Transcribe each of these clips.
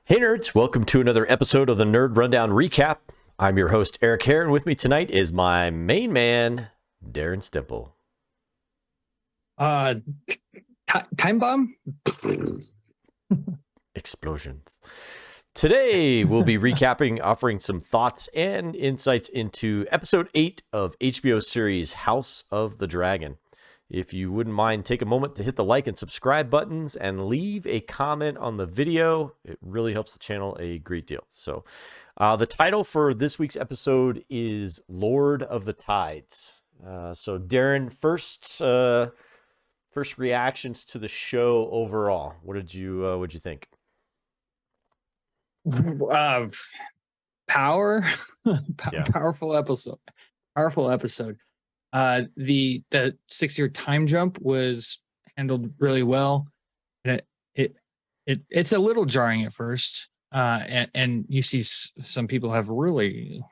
Hey nerds, welcome to another episode of the Nerd Rundown Recap. I'm your host, Eric Hare, and with me tonight is my main man, Darren Stemple. Time bomb? Explosions. Today, we'll be recapping, offering some thoughts and insights into episode 8 of HBO's series House of the Dragon. If you wouldn't mind, take a moment to hit the like and subscribe buttons and leave a comment on the video. It really helps the channel a great deal. So the title for this week's episode is Lord of the Tides. So Darren, first reactions to the show overall. What did you think? Power, Yeah. Powerful episode. The 6-year time jump was handled really well, and it's a little jarring at first. And you see some people have really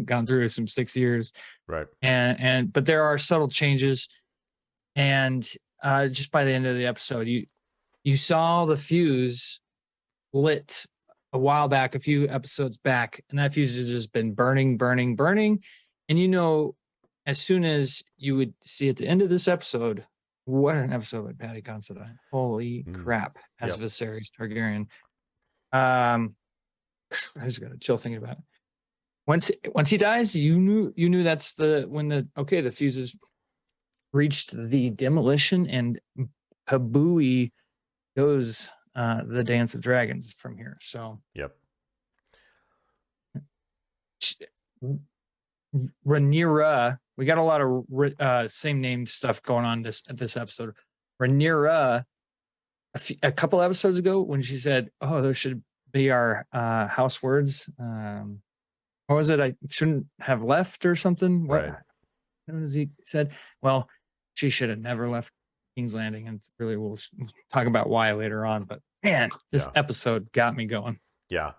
gone through some 6 years, Right. But there are subtle changes, and just by the end of the episode, you saw the fuse lit a while back, a few episodes back, and that fuse has just been burning. And as soon as you would see at the end of this episode, what an episode with Paddy Considine. Holy crap, as Viserys Targaryen. I just got a chill thinking about it. Once he dies, you knew that's when the fuses reached the demolition, and Pabui goes the Dance of Dragons from here. So Yep. Rhaenyra, we got a lot of same name stuff going on this episode. Rhaenyra, a couple episodes ago, when she said, "Oh, those should be our house words." What was it? I shouldn't have left or something. Right. What was he said? Well, she should have never left King's Landing, and really we'll talk about why later on. But man, this episode got me going. Yeah,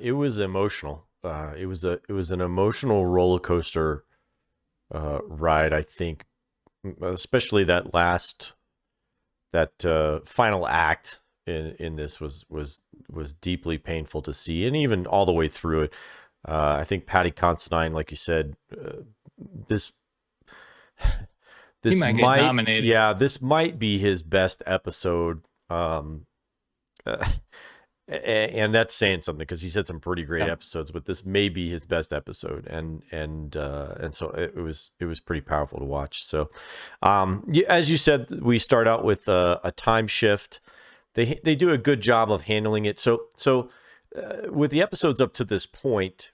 it was emotional. It was an emotional roller coaster ride. I think, especially that final act in this was deeply painful to see, and even all the way through it. I think Paddy Considine, like you said, this might get nominated. Yeah, this might be his best episode. And that's saying something, because he's had some pretty great episodes, but this may be his best episode, and so it was pretty powerful to watch. So, as you said, we start out with a time shift. They do a good job of handling it. So with the episodes up to this point,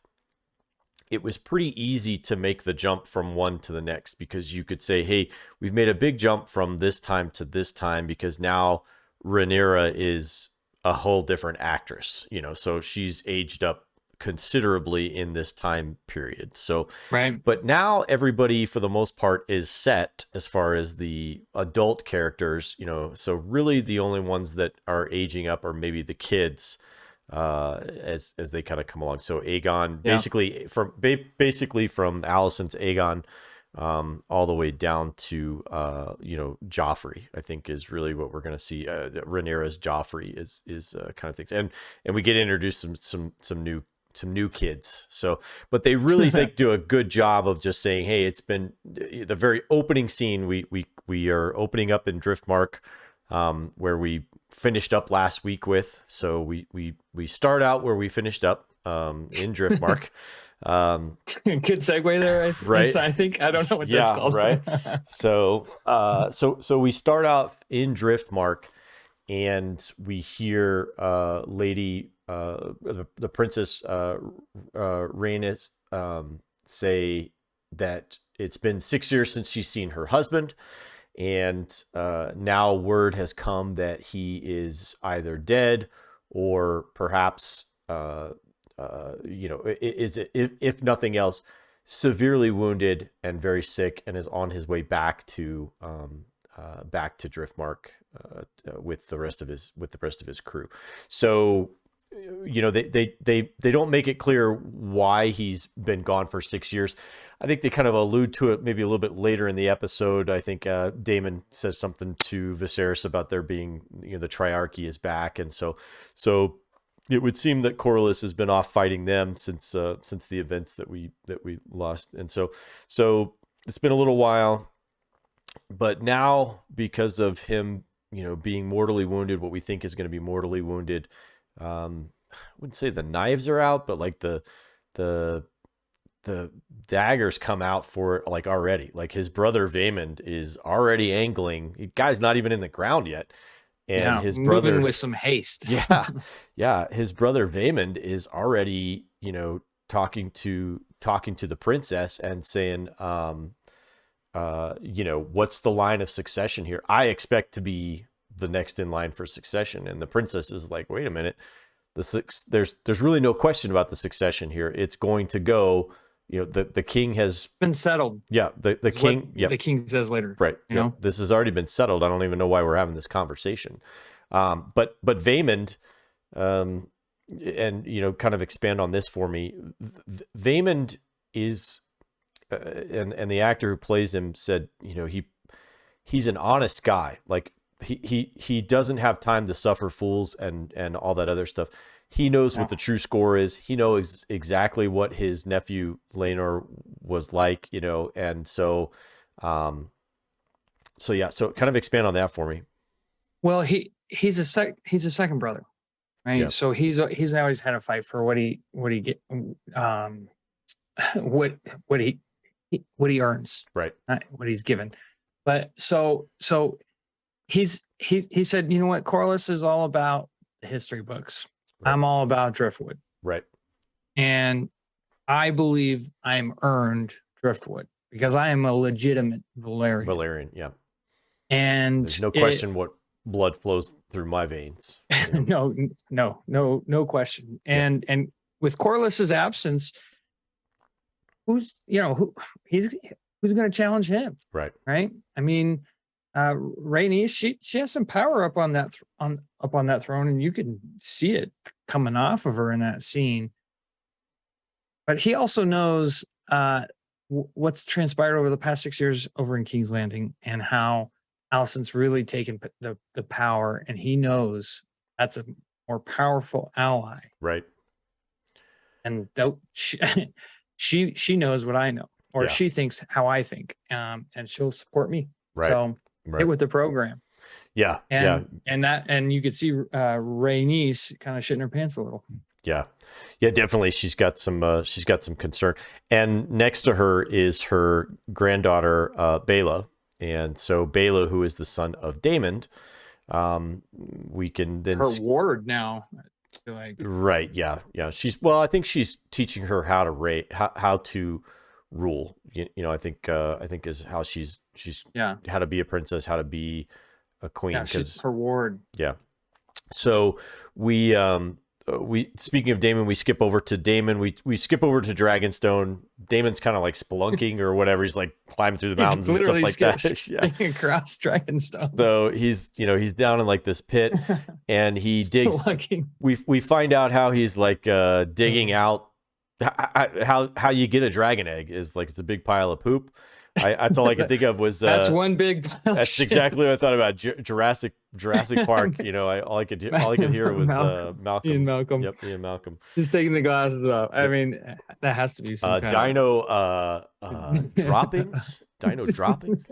it was pretty easy to make the jump from one to the next, because you could say, hey, we've made a big jump from this time to this time, because now Rhaenyra is a whole different actress, so she's aged up considerably in this time period. So, right. But now everybody, for the most part, is set as far as the adult characters, so really the only ones that are aging up are maybe the kids, as they kind of come along. So Aegon, basically from Alicent's Aegon, all the way down to Joffrey, I think, is really what we're going to see. Rhaenyra's Joffrey is kind of things, and we get introduced some new kids. So, but they really do a good job of just saying, hey, it's been the very opening scene. We are opening up in Driftmark, where we finished up last week with. So we start out where we finished up in Driftmark. Good segue there, right? I think I don't know what that's called. Right. So we start out in Driftmark, and we hear Lady the Princess Rhaenys say that it's been 6 years since she's seen her husband, and now word has come that he is either dead or perhaps if nothing else, severely wounded and very sick, and is on his way back to Driftmark with the rest of his crew. So they don't make it clear why he's been gone for 6 years. I think they kind of allude to it maybe a little bit later in the episode. I think Daemon says something to Viserys about there being, the Triarchy is back, and so it would seem that Corlys has been off fighting them since the events that we lost, and so it's been a little while, but now because of him, being mortally wounded, what we think is going to be mortally wounded, I wouldn't say the knives are out, but like the daggers come out for it, like already. Like his brother Vaymond is already angling. The guy's not even in the ground yet. And his brother, moving with some haste. yeah. His brother Vaymond is already, talking to the princess and saying, what's the line of succession here? I expect to be the next in line for succession. And the princess is like, wait a minute, there's really no question about the succession here. It's going to go, the king has been settled. Yeah, the king. Yeah, the king says later. Right. This has already been settled. I don't even know why we're having this conversation. But Vaymond, and kind of expand on this for me. Vaymond is, and the actor who plays him said, he's an honest guy. Like he doesn't have time to suffer fools and all that other stuff. He knows what the true score is. He knows exactly what his nephew Laenor was like, and so kind of expand on that for me. Well, he's a second brother, right? Yeah. So he's always had a fight for what he earns, right? Not what he's given. But so he said, you know what, Corlys is all about the history books. Right. I'm all about Driftwood. Right. And I believe I'm earned Driftwood because I am a legitimate Valyrian. Valyrian, yeah. And there's no question what blood flows through my veins. No question. And with Corlys's absence, who's going to challenge him? Right. Right. I mean, Rhaenys, she has some power up on that throne, and you can see it coming off of her in that scene. But he also knows what's transpired over the past 6 years over in King's Landing and how Alicent's really taken the power, and he knows that's a more powerful ally. Right. And she knows what I know, or she thinks how I think, and she'll support me. Right. So get with the program. Yeah. And you could see Rhaenys kind of shitting her pants a little. Yeah, definitely. She's got some concern. And next to her is her granddaughter, Baela. And so Baela, who is the son of Daemon, we can then her ward now. I feel like. Right. Yeah. I think she's teaching her how to rule. I think is how she's how to be a princess, how to be a queen. Yeah, she's her ward. Yeah. So we speaking of Daemon, we skip over to Daemon. We skip over to Dragonstone. Daemon's kind of like spelunking or whatever. He's like climbing through the mountains and stuff like that. Yeah, across Dragonstone. So he's down in like this pit, and he digs. We find out how he's like digging out. How you get a dragon egg is like it's a big pile of poop. That's all I could think of was that's one big pile. That's exactly what I thought about Jurassic Park. All I could hear was Malcolm. Ian Malcolm. Yep, Ian Malcolm. Just taking the glasses off. I mean, that has to be some kind dino droppings. Dino droppings.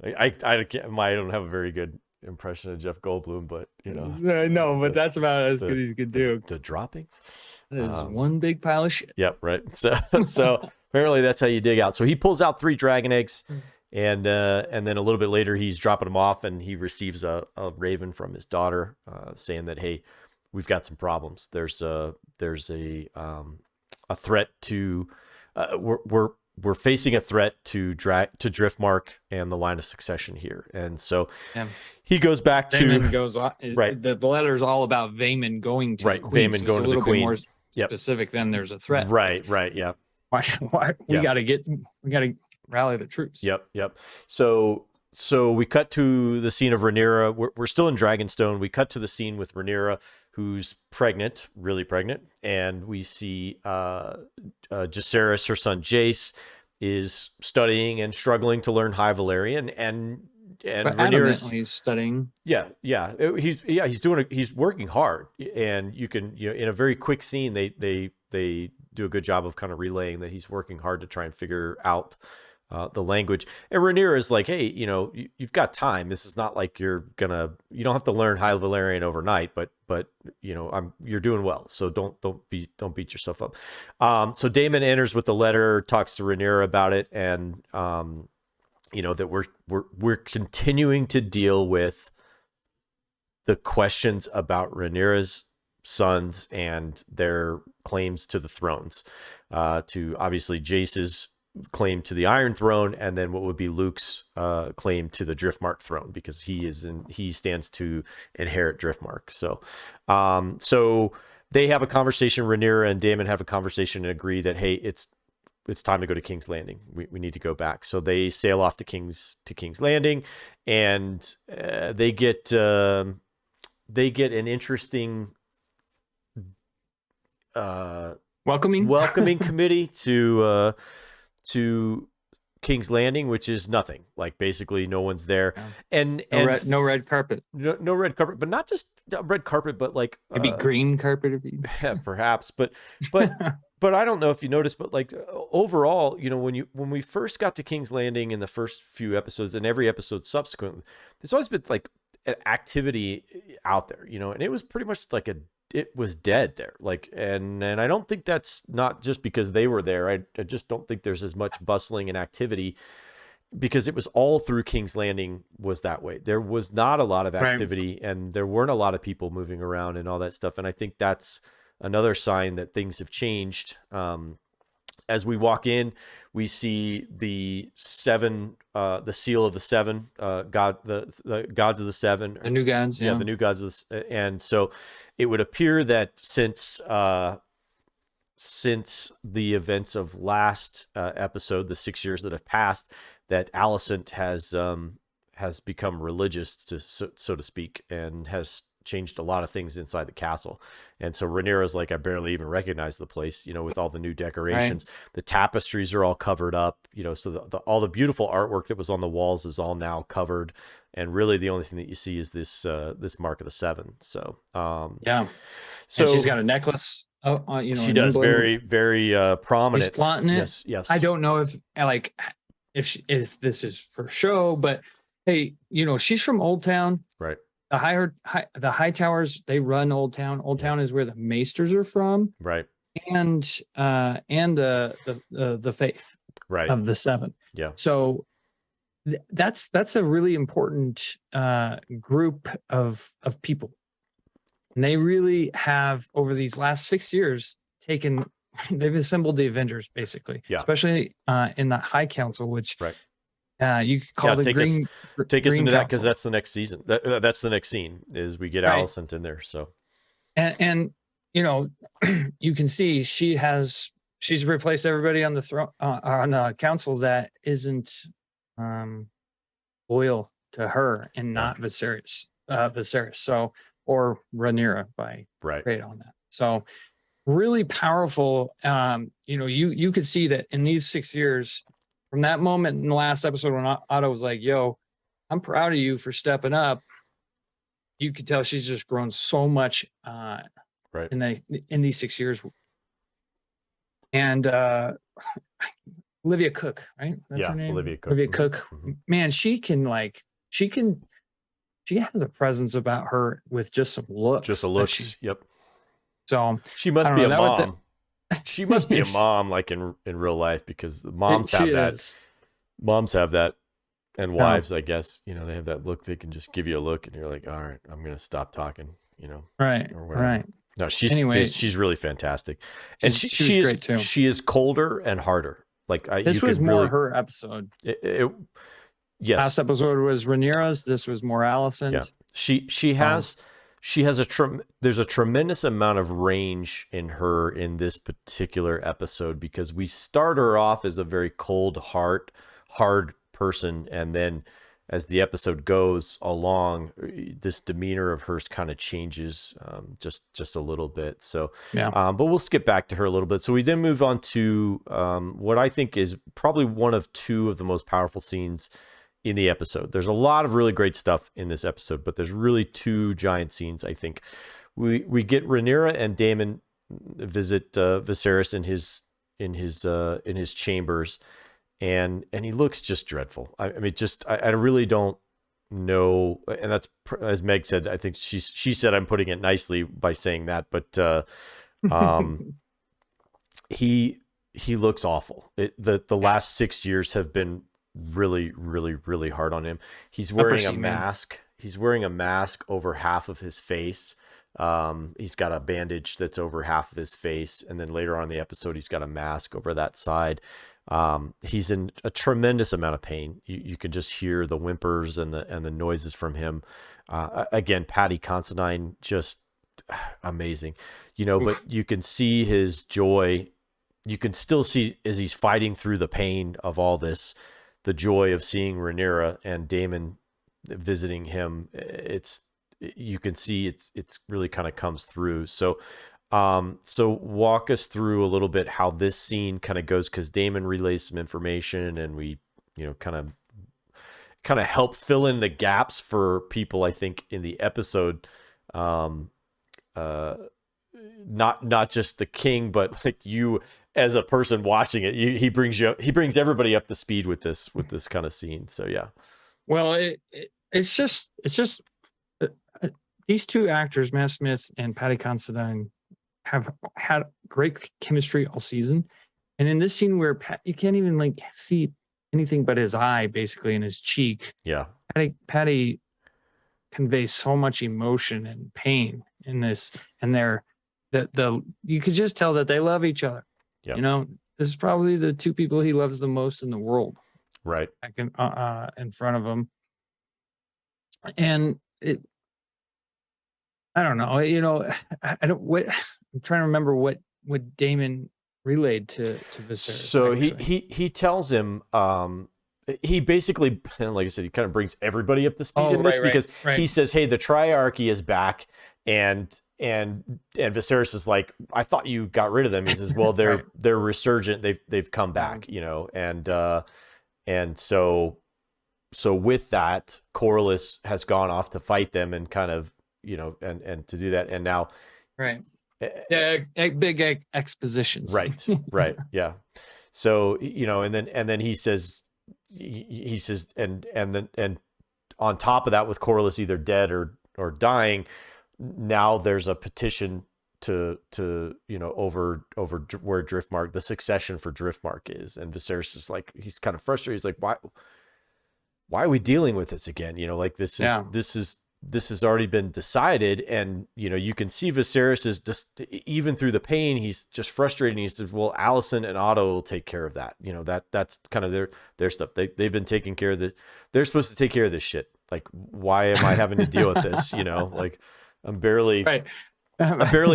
I don't have a very good impression of Jeff Goldblum, but no, but that's about as good as you could do. The droppings. That is one big pile of shit. Yep, right. So apparently that's how you dig out. So he pulls out 3 dragon eggs, and then a little bit later he's dropping them off, and he receives a raven from his daughter, saying that, hey, we've got some problems. There's a threat to we're facing a threat to Driftmark and the line of succession here. And so he goes back Vaymond to right. The letter's all about Vaymond going to right. the queen, Vaymond so going to the queen. More specific than there's a threat. Right. Yeah. Why we got to rally the troops. Yep. So we cut to the scene of Rhaenyra. We're still in Dragonstone. We cut to the scene with Rhaenyra, who's pregnant, really pregnant, and we see Jacaerys, her son Jace, is studying and struggling to learn High Valyrian, and and But Rhaenyra's, adamantly studying. he's working hard, and you can, in a very quick scene, they do a good job of kind of relaying that he's working hard to try and figure out the language. And Rhaenyra is like, hey, you've got time. This is not like you don't have to learn High Valyrian overnight, but you're doing well. So don't beat yourself up. So Daemon enters with the letter, talks to Rhaenyra about it, and that we're continuing to deal with the questions about Rhaenyra's sons and their claims to the thrones, to obviously Jace's claim to the Iron Throne, and then what would be Luke's claim to the Driftmark throne, because he stands to inherit Driftmark. So they have a conversation. Rhaenyra and Daemon have a conversation and agree that, hey, it's time to go to King's Landing. We need to go back. So they sail off to King's Landing, and they get an interesting Welcoming committee to King's Landing, which is nothing. Like, basically no one's there. Yeah. No red carpet. No red carpet, but not just red carpet, but like maybe green carpet if you... yeah, perhaps. But I don't know if you noticed, but like overall, when we first got to King's Landing in the first few episodes, and every episode subsequently, there's always been like an activity out there, and it was pretty much like it was dead there. Like, and I don't think that's not just because they were there. I just don't think there's as much bustling and activity, because it was all through King's Landing was that way. There was not a lot of activity, right, and there weren't a lot of people moving around and all that stuff. And I think that's another sign that things have changed. As we walk in, we see the seven, the seal of the seven, the gods of the seven, the new gods, the new gods of and so it would appear that since the events of last episode, the 6 years that have passed, that Alicent has become religious, so to speak, and has changed a lot of things inside the castle. And so Rhaenyra's like, I barely even recognize the place, with all the new decorations. Right. The tapestries are all covered up, so all the beautiful artwork that was on the walls is all now covered. And really the only thing that you see is this mark of the seven. So, yeah. So, and she's got a necklace. She does, very, very prominent. She's flaunting it. Yes. I don't know if this is for show, but hey, she's from Old Town. Right. The High Towers, they run Old Town. Old Town is where the Maesters are from. Right. And the faith, right, of the seven. Yeah. So that's a really important group of people. And they really have, over these last 6 years, they've assembled the Avengers, basically. Yeah. Especially in the High Council, which right. You could call the Green. Take us into Council. That, because that's the next season. That's the next scene, is we get right. Alicent in there. So, and you can see she's replaced everybody on the throne, on the council that isn't loyal to her, and not Viserys. So, or Rhaenyra by right on that. So really powerful. You could see that in these 6 years, from that moment in the last episode when Otto was like, yo, I'm proud of you for stepping up, you could tell she's just grown so much right in these 6 years. And Olivia Cook, right? That's her name? Olivia Cook. Olivia Cook. Mm-hmm. Man, she has a presence about her with just some looks. Just a looks. Yep. So she must be a mom. She must be a mom, like in real life, because moms have that. Moms have that, and wives, I guess, they have that look. They can just give you a look, and you're like, all right, I'm gonna stop talking, right, or whatever. Right. No, she's really fantastic, and she is great too. She is colder and harder. Like this was more her episode. Yes, last episode was Rhaenyra's. This was more Alicent. Yeah, she has. She has there's a tremendous amount of range in her in this particular episode, because we start her off as a very cold, hard person, and then as the episode goes along, this demeanor of hers kind of changes just a little bit. So, but we'll skip back to her a little bit. So we then move on to what I think is probably one of two of the most powerful scenes in the episode. There's a lot of really great stuff in this episode, but there's really two giant scenes. I think we get Rhaenyra and Daemon visit Viserys in his chambers, and he looks just dreadful. I mean, just I really don't know, and that's, as Meg said, I think she said I'm putting it nicely by saying that, but he looks awful. The last 6 years have been really, really, really hard on him. He's wearing a mask. He's wearing a mask over half of his face. He's got a bandage that's over half of his face, and then later on in the episode, he's got a mask over that side. He's in a tremendous amount of pain. You can just hear the whimpers and the noises from him. Again, Paddy Considine, just amazing, but you can see his joy. You can still see, as he's fighting through the pain of all this, the joy of seeing Rhaenyra and Daemon visiting him. You can see it's really kind of comes through. So walk us through a little bit how this scene kind of goes, because Daemon relays some information, and we, kind of help fill in the gaps for people, I think, in the episode. Not just the king, but like you as a person watching it, he brings everybody up to speed with this kind of scene. So yeah. Well, it's just these two actors, Matt Smith and Paddy Considine, have had great chemistry all season. And in this scene where you can't even like see anything but his eye basically in his cheek. Yeah. Paddy conveys so much emotion and pain in this, and you could just tell that they love each other. Yep. This is probably the two people he loves the most in the world. Right. Back in front of him. And I don't know, I'm trying to remember what Daemon relayed to Viserys. So he tells him, he basically, like I said, he kind of brings everybody up to speed in this, because he says, hey, the Triarchy is back, and Viserys is like, I thought you got rid of them. He says, well, they're resurgent. They've come back, and so with that, Corlys has gone off to fight them, and kind of, and to do that, and now, right, yeah, big expositions, right, yeah. So and then he says, and on top of that, with Corlys either dead or dying, now there's a petition to over where Driftmark, the succession for Driftmark is, and Viserys is like, he's kind of frustrated. He's like, why are we dealing with this again? Like this has already been decided, and you can see Viserys is just, even through the pain, he's just frustrated. And he says, well, Alicent and Otto will take care of that. That's kind of their stuff. They've been taking care of this. They're supposed to take care of this shit. Like, why am I having to deal with this? Like, I'm barely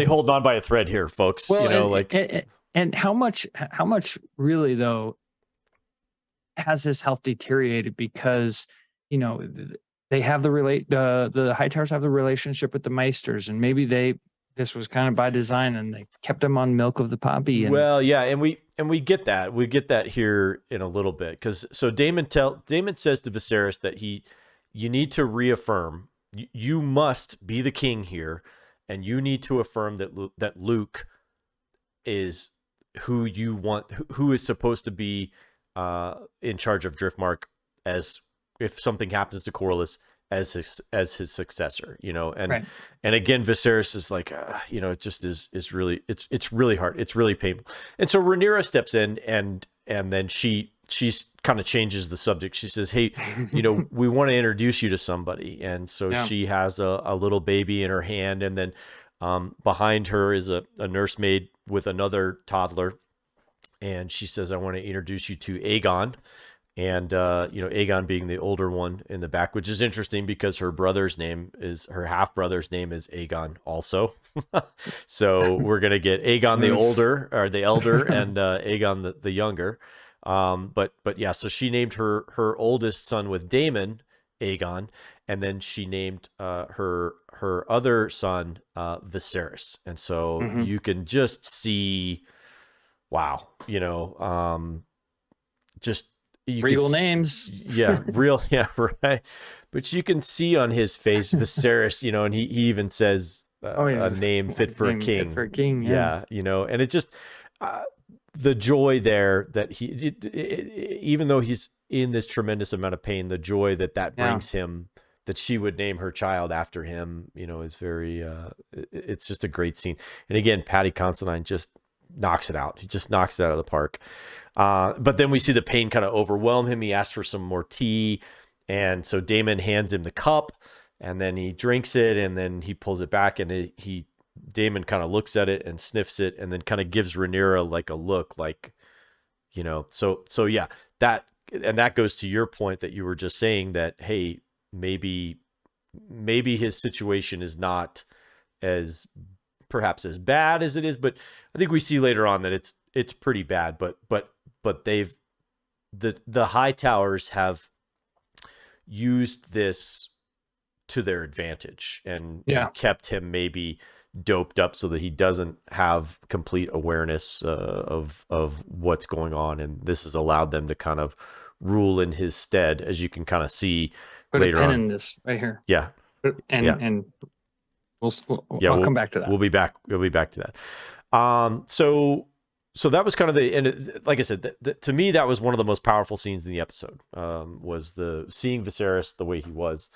holding on by a thread here, folks. Well, and how much really though has his health deteriorated, because they have the Hightowers have the relationship with the Meisters, and maybe this was kind of by design, and they kept him on milk of the poppy. Well, yeah, and we get that. We get that here in a little bit, because so Daemon says to Viserys that you need to reaffirm, you must be the king here, and you need to affirm that Luke is who you want, who is supposed to be in charge of Driftmark, as if something happens to Corlys, as his successor, and again, Viserys is like, it just is really, it's really hard. It's really painful. And so Rhaenyra steps in, and then she's kind of changes the subject. She says, hey, we want to introduce you to somebody. And so she has a little baby in her hand, and then behind her is a nursemaid with another toddler. And she says, I want to introduce you to Aegon. And, Aegon being the older one in the back, which is interesting because her half brother's name is Aegon also. So we're going to get Aegon the elder, and Aegon the younger. But yeah, so she named her oldest son with Daemon Aegon, and then she named her other son Viserys. And so you can just see, wow, just you could, Regal names. yeah, real, yeah, right. But you can see on his face Viserys, you know, and he even says a name fit for a name king. fit for a king. Yeah, you know, and it just the joy there that even though he's in this tremendous amount of pain, the joy that brings him, that she would name her child after him, you know, is very. It's just a great scene. And again, Paddy Considine just knocks it out. He just knocks it out of the park. But then we see the pain kind of overwhelm him. He asks for some more tea. And so Daemon hands him the cup, and then he drinks it, and then he pulls it back, and Daemon kind of looks at it and sniffs it, and then kind of gives Rhaenyra like a look, like, you know, so yeah, that goes to your point that you were just saying, that, hey, maybe his situation is not as perhaps as bad as it is, but I think we see later on that it's pretty bad, but the High Towers have used this to their advantage and kept him maybe doped up so that he doesn't have complete awareness of what's going on, and this has allowed them to kind of rule in his stead, as you can kind of see later on. In this right here. Yeah. And I'll come back to that. We'll be back to that. So that was kind of and like I said, to me, that was one of the most powerful scenes in the episode, was seeing Viserys the way he was.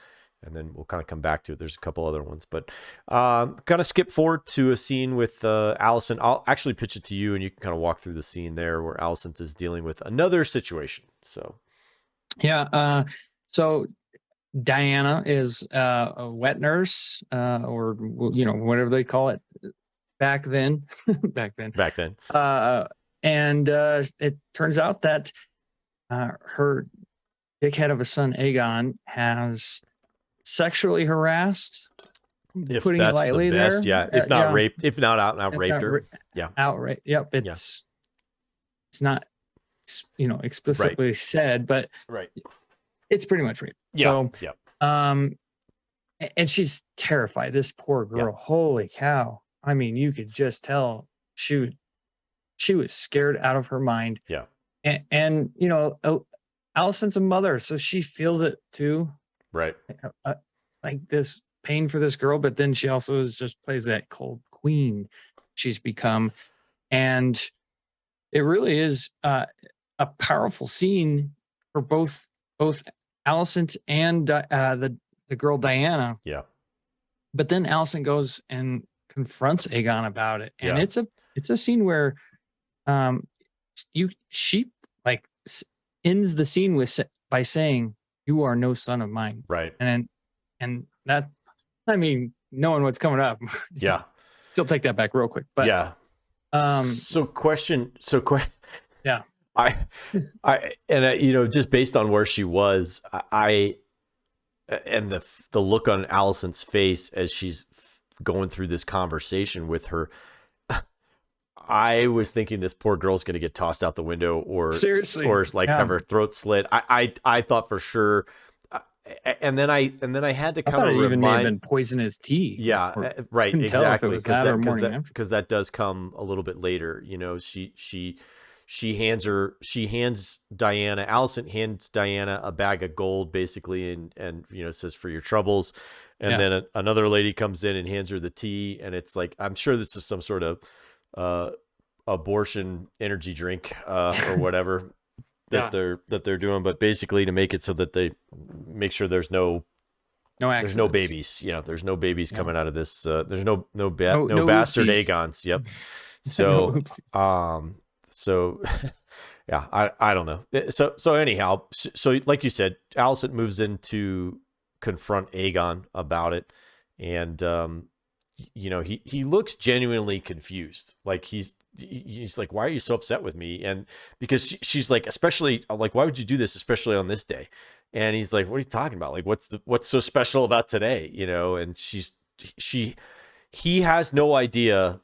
And then we'll kind of come back to it. There's a couple other ones, but kind of skip forward to a scene with Alicent. I'll actually pitch it to you, and you can kind of walk through the scene there where Alicent is dealing with another situation. So, yeah. So Diana is a wet nurse, or, you know, whatever they call it back then. back then. And it turns out that her dickhead of a son, Aegon, has sexually harassed, if putting that's it lightly the best, there. if not raped, if not out and out raped her. Outright. Yep. It's not, you know, explicitly said, but it's pretty much rape. So, and she's terrified. This poor girl. Holy cow. I mean, you could just tell she was scared out of her mind. Yeah. And you know, Alicent's a mother, so she feels it too. Right. Like this pain for this girl, but then she also just plays that cold queen she's become. And it really is a powerful scene for both Alicent and the girl Diana. Yeah. But then Alicent goes and confronts Aegon about it. And it's a scene where she like ends the scene by saying, "You are no son of mine." Right. And that, I mean, knowing what's coming up. Yeah. She'll take that back real quick. But yeah. You know, just based on where she was, and the look on Alicent's face as she's going through this conversation with her, I was thinking this poor girl's going to get tossed out the window, or seriously, or like have her throat slit. I thought for sure, and then I had to kind of even may have been poisonous tea. Yeah, right, exactly, because that does come a little bit later. You know, she hands Diana, Alicent hands Diana a bag of gold, basically, and you know, says, "For your troubles." And then another lady comes in and hands her the tea, and it's like, I'm sure this is some sort of abortion energy drink or whatever that they're doing, but basically to make it so that they make sure there's no babies. You know, there's no babies coming out of this. There's no bastard oopsies. Agons. Yep. So so yeah, I don't know. So anyhow, so like you said, Alicent moves in to confront Aegon about it, and you know, he looks genuinely confused. Like he's like, "Why are you so upset with me?" And because she's like, especially like, "Why would you do this, especially on this day?" And he's like, "What are you talking about? Like, what's so special about today?" You know, and he has no idea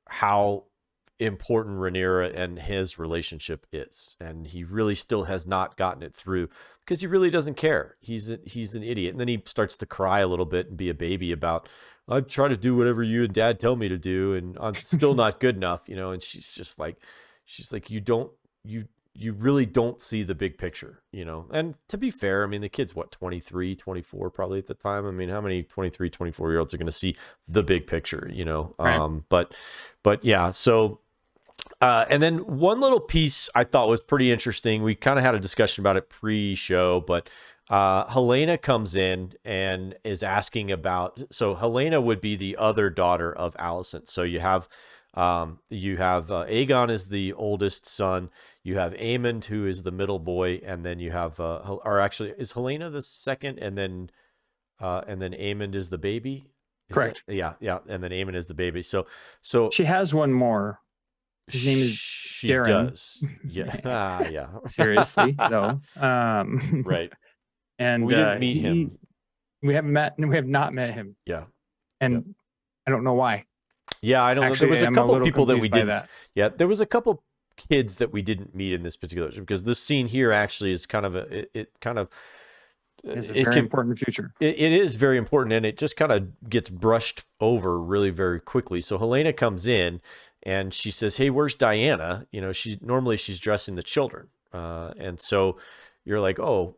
how important Rhaenyra and his relationship is, and he really still has not gotten it through because he really doesn't care. He's an idiot, and then he starts to cry a little bit and be a baby about, "I try to do whatever you and Dad tell me to do, and I'm still not good enough," you know. And she's like, you you really don't see the big picture, you know. And to be fair, I mean, the kid's what, 23, 24 probably at the time. I mean, how many 23, 24-year-olds are going to see the big picture, you know? Right. But yeah, so and then one little piece I thought was pretty interesting. We kind of had a discussion about it pre-show, but Helena comes in and is asking about. So Helena would be the other daughter of Alicent. So you have Aegon is the oldest son. You have Aemond, who is the middle boy, and then you have or actually is Helena the second, and then Aemond is the baby. Correct. Yeah, and then Aemond is the baby. So she has one more. His name is she Darren. does. Yeah. Yeah. Seriously, though. Right. And we didn't meet him. We have not met him. Yeah. And Yep. I don't know why. Yeah, I don't know. There was a couple people that we didn't. Yeah, there was a couple kids that we didn't meet in this particular, because this scene here actually is kind of it's a very important feature. It is very important, and it just kind of gets brushed over really very quickly. So Helena comes in and she says, "Hey, where's Diana?" You know, she's dressing the children, and so you're like, "Oh,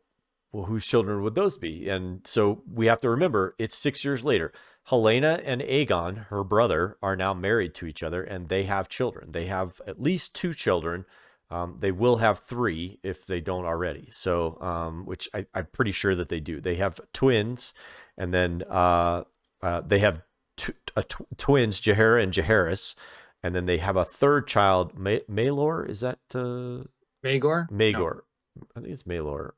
well, whose children would those be?" And so we have to remember it's 6 years later. Helena and Aegon, her brother, are now married to each other, and they have children. They have at least 2 children. They will have 3 if they don't already. So, which I'm pretty sure that they do. They have twins, and then they have twins, Jaehaera and Jaehaerys, and then they have a third child, Maelor. Is that Maegor? Maegor. No. I think it's Maelor.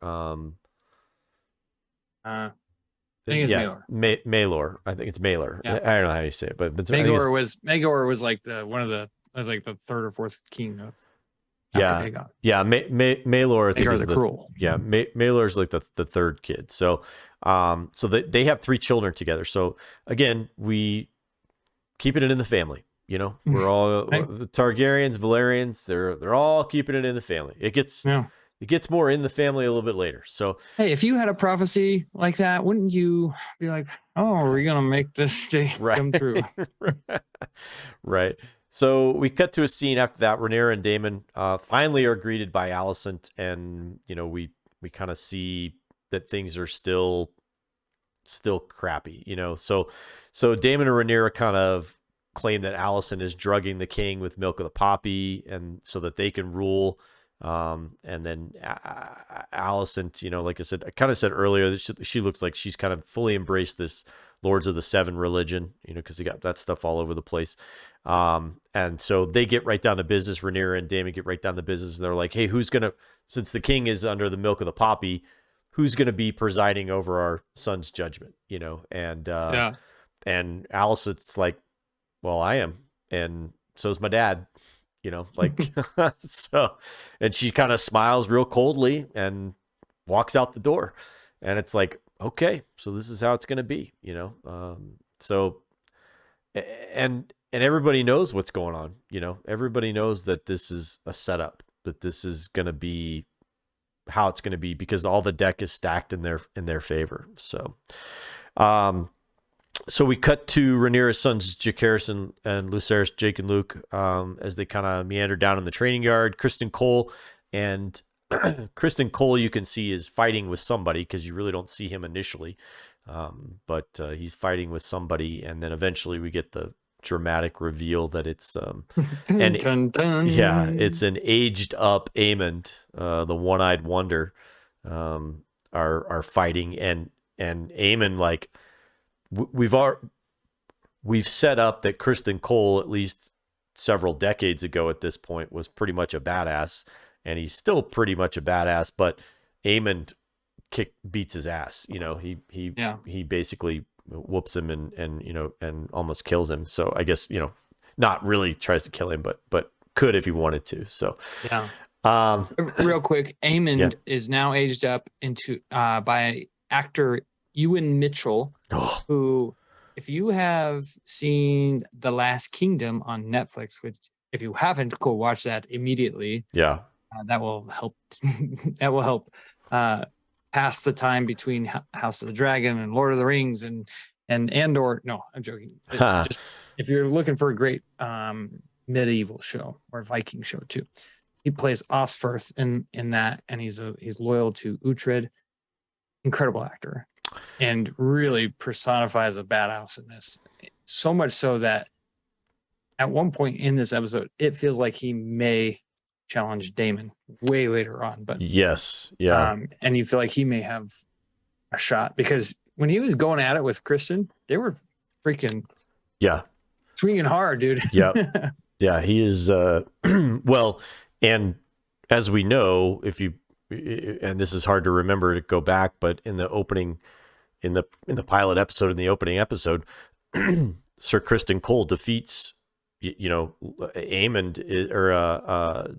I think it's Maelor. Maelor. I think it's Maelor. Yeah. I don't know how you say it, but Maegor was like the third or fourth king of Aegon. Yeah. Maelor, I think, is the cruel. Yeah, Maelor is like the third kid. So, so they have 3 children together. So again, we keep it in the family. You know, we're all the Targaryens, Valerians. They're all keeping it in the family. It gets more in the family a little bit later. So, hey, if you had a prophecy like that, wouldn't you be like, "Oh, are we gonna make this day come true?" Right. So we cut to a scene after that. Rhaenyra and Daemon finally are greeted by Alicent, and you know we kind of see that things are still crappy. You know, so Daemon and Rhaenyra kind of claim that Alicent is drugging the king with milk of the poppy, and so that they can rule. And then Alicent, you know, like I kind of said earlier, she looks like she's kind of fully embraced this Lords of the Seven religion, you know, because they got that stuff all over the place. And so they get right down to business. Rhaenyra and Daemon get right down to business. And they're like, "Hey, since the king is under the milk of the poppy, who's going to be presiding over our son's judgment?" You know, and Alicent's like, "Well, I am. And so's my dad." You know, like, so, and she kind of smiles real coldly and walks out the door. And it's like, okay, so this is how it's going to be, you know? So, and everybody knows what's going on, you know, everybody knows that this is a setup, that this is going to be how it's going to be, because all the deck is stacked in their favor. So, so we cut to Rhaenyra's sons, Jacaerys and Lucerys, Jake and Luke, as they kind of meander down in the training yard. Kristen Cole, you can see, is fighting with somebody, because you really don't see him initially. But he's fighting with somebody, and then eventually we get the dramatic reveal that it's dun, dun. Yeah, it's an aged up Aemond, the one-eyed wonder, are fighting, and Aemond, like, we've set up that Kristen Cole, at least several decades ago at this point, was pretty much a badass, and he's still pretty much a badass, but Aemond beats his ass. You know, he basically whoops him and you know, and almost kills him. So I guess, you know, not really tries to kill him, but could if he wanted to. So yeah. Real quick, Aemond is now aged up into by actor Ewan Mitchell, who, if you have seen The Last Kingdom on Netflix, which if you haven't, go watch that immediately. Yeah, that will help. That will help pass the time between House of the Dragon and Lord of the Rings and Andor. No, I'm joking. Just if you're looking for a great medieval show or Viking show too, he plays Osferth in that, and he's loyal to Uhtred. Incredible actor, and really personifies a badass in this. So much so that at one point in this episode, it feels like he may challenge Daemon way later on. But yes, yeah, and you feel like he may have a shot, because when he was going at it with Kristen, they were freaking swinging hard, dude. Yeah. Yeah, he is well, and as we know, if you, and this is hard to remember to go back, but in the opening, in the pilot episode, in the opening episode, Sir Kristen Cole defeats, Aemond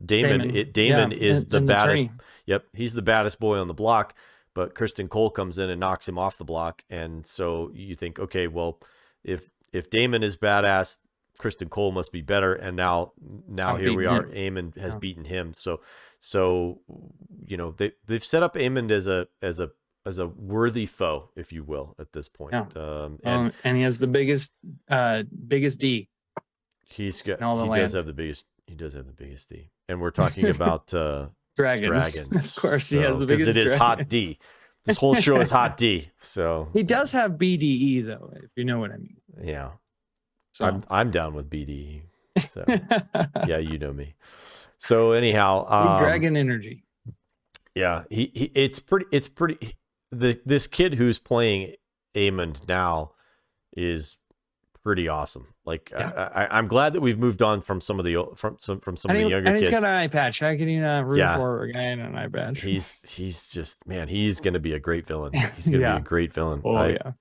Daemon. Daemon is the baddest. Yep, he's the baddest boy on the block, but Kristen Cole comes in and knocks him off the block, and so you think, okay, well, if Daemon is badass, Kristen Cole must be better, and now here we are. Aemond has beaten him. So they've set up Aemond as a worthy foe, if you will, at this point. Yeah. And he has the biggest D. He does have the biggest D, and we're talking about dragons. Of course, he has the biggest. Because it is hot D. This whole show is hot D. So he does have BDE though, if you know what I mean. Yeah. So I'm down with BDE. So yeah, you know me. So anyhow, dragon energy. Yeah, it's pretty. This kid who's playing Aemond now is pretty awesome. Like, yeah. I'm glad that we've moved on from some of the younger kids. He's got an eye patch. How can you root for a guy in an eye patch? He's just, man, he's going to be a great villain. He's going to be a great villain.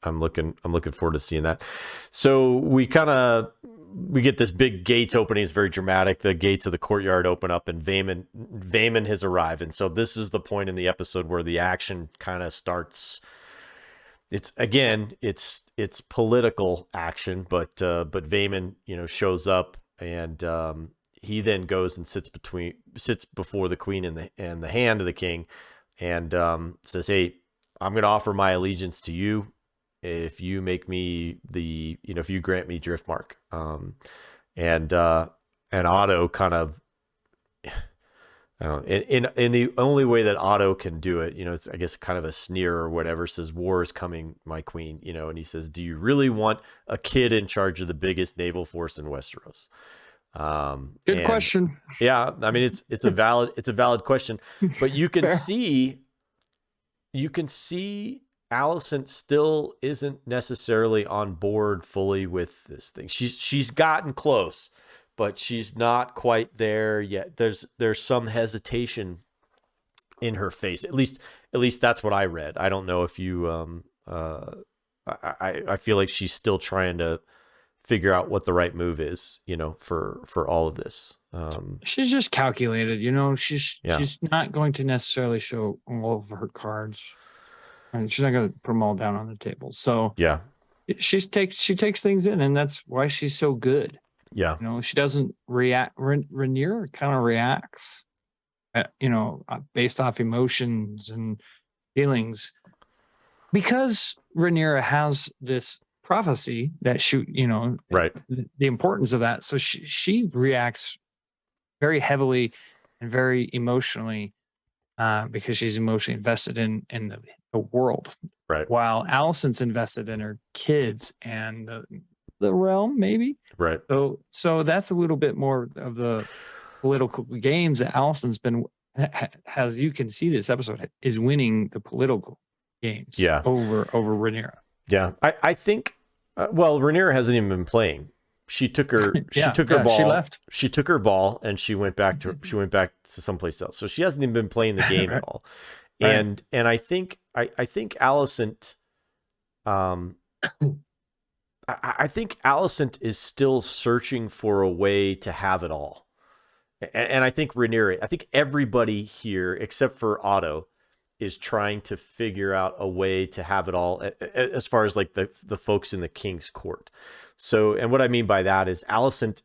I'm looking forward to seeing that. So we get this big gates opening. It's very dramatic. The gates of the courtyard open up, and Vaemon has arrived. And so this is the point in the episode where the action kind of starts. It's political action, but Vaemon, shows up, and he then goes and sits before the queen and the hand of the king, and says, "Hey, I'm going to offer my allegiance to you if you make me if you grant me Driftmark." And Otto kind of, in the only way that Otto can do it, it's, I guess, kind of a sneer or whatever, says, "War is coming, my queen," and he says, "Do you really want a kid in charge of the biggest naval force in Westeros?" Good question. Yeah, I mean, it's a valid question, but you can see Alicent still isn't necessarily on board fully with this thing. She's gotten close, but she's not quite there yet. There's some hesitation in her face. At least that's what I read. I don't know if you I feel like she's still trying to figure out what the right move is, for all of this. She's just calculated, she's not going to necessarily show all of her cards, and she's not going to put them all down on the table. So yeah, she takes things in, and that's why she's so good. Yeah. She doesn't react. Rhaenyra kind of reacts, based off emotions and feelings, because Rhaenyra has this prophecy that right, the importance of that. So she reacts very heavily and very emotionally, because she's emotionally invested in the world. Right. While Alicent's invested in her kids and the realm, maybe. Right. So that's a little bit more of the political games that Alicent's been, as you can see, this episode is winning the political games. Yeah. Over Rhaenyra. Yeah, I think. Rhaenyra hasn't even been playing. She took her. Took her ball. She left. She took her ball and she went back to someplace else. So she hasn't even been playing the game at all. Right. And I think Alicent. I think Alicent is still searching for a way to have it all. And I think Rhaenyra, I think everybody here, except for Otto, is trying to figure out a way to have it all, as far as like the folks in the king's court. So, and what I mean by that is Alicent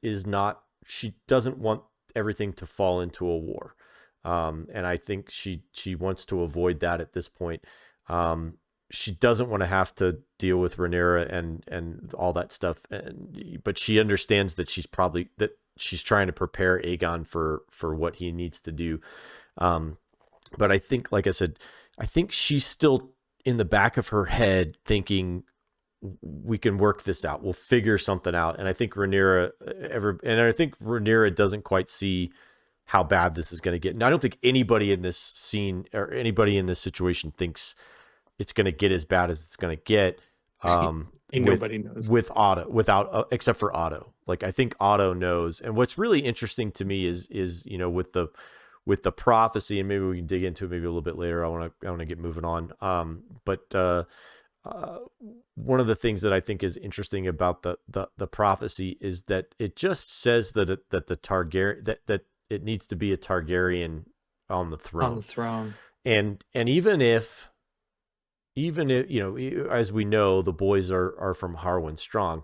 she doesn't want everything to fall into a war. And I think she wants to avoid that at this point. She doesn't want to have to deal with Rhaenyra and all that stuff. But she understands that she's trying to prepare Aegon for what he needs to do. But I think, like I said, I think she's still in the back of her head thinking, we can work this out. We'll figure something out. And I think Rhaenyra doesn't quite see how bad this is going to get. And I don't think anybody in this scene or anybody in this situation thinks it's going to get as bad as it's going to get. Nobody knows Except for Otto. Like, I think Otto knows. And what's really interesting to me is, with the prophecy, and maybe we can dig into it maybe a little bit later. I want to get moving on. But one of the things that I think is interesting about the prophecy is that it just says that the Targaryen, that it needs to be a Targaryen on the throne. And even if as we know, the boys are from Harwin Strong,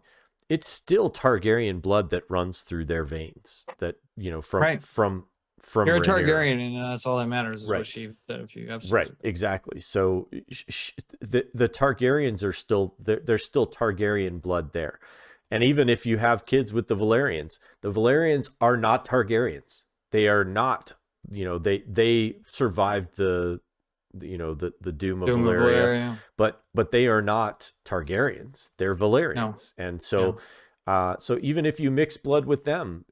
it's still Targaryen blood that runs through their veins. That from you're a Rhaenyra. Targaryen, and that's all that matters. Is what she said a few episodes ago. Exactly. So the Targaryens are still there's still Targaryen blood there, and even if you have kids with the Valyrians are not Targaryens. They are not. They survived the doom of Valyria, but they are not Targaryens. They're Valyrians, and so so even if you mix blood with them,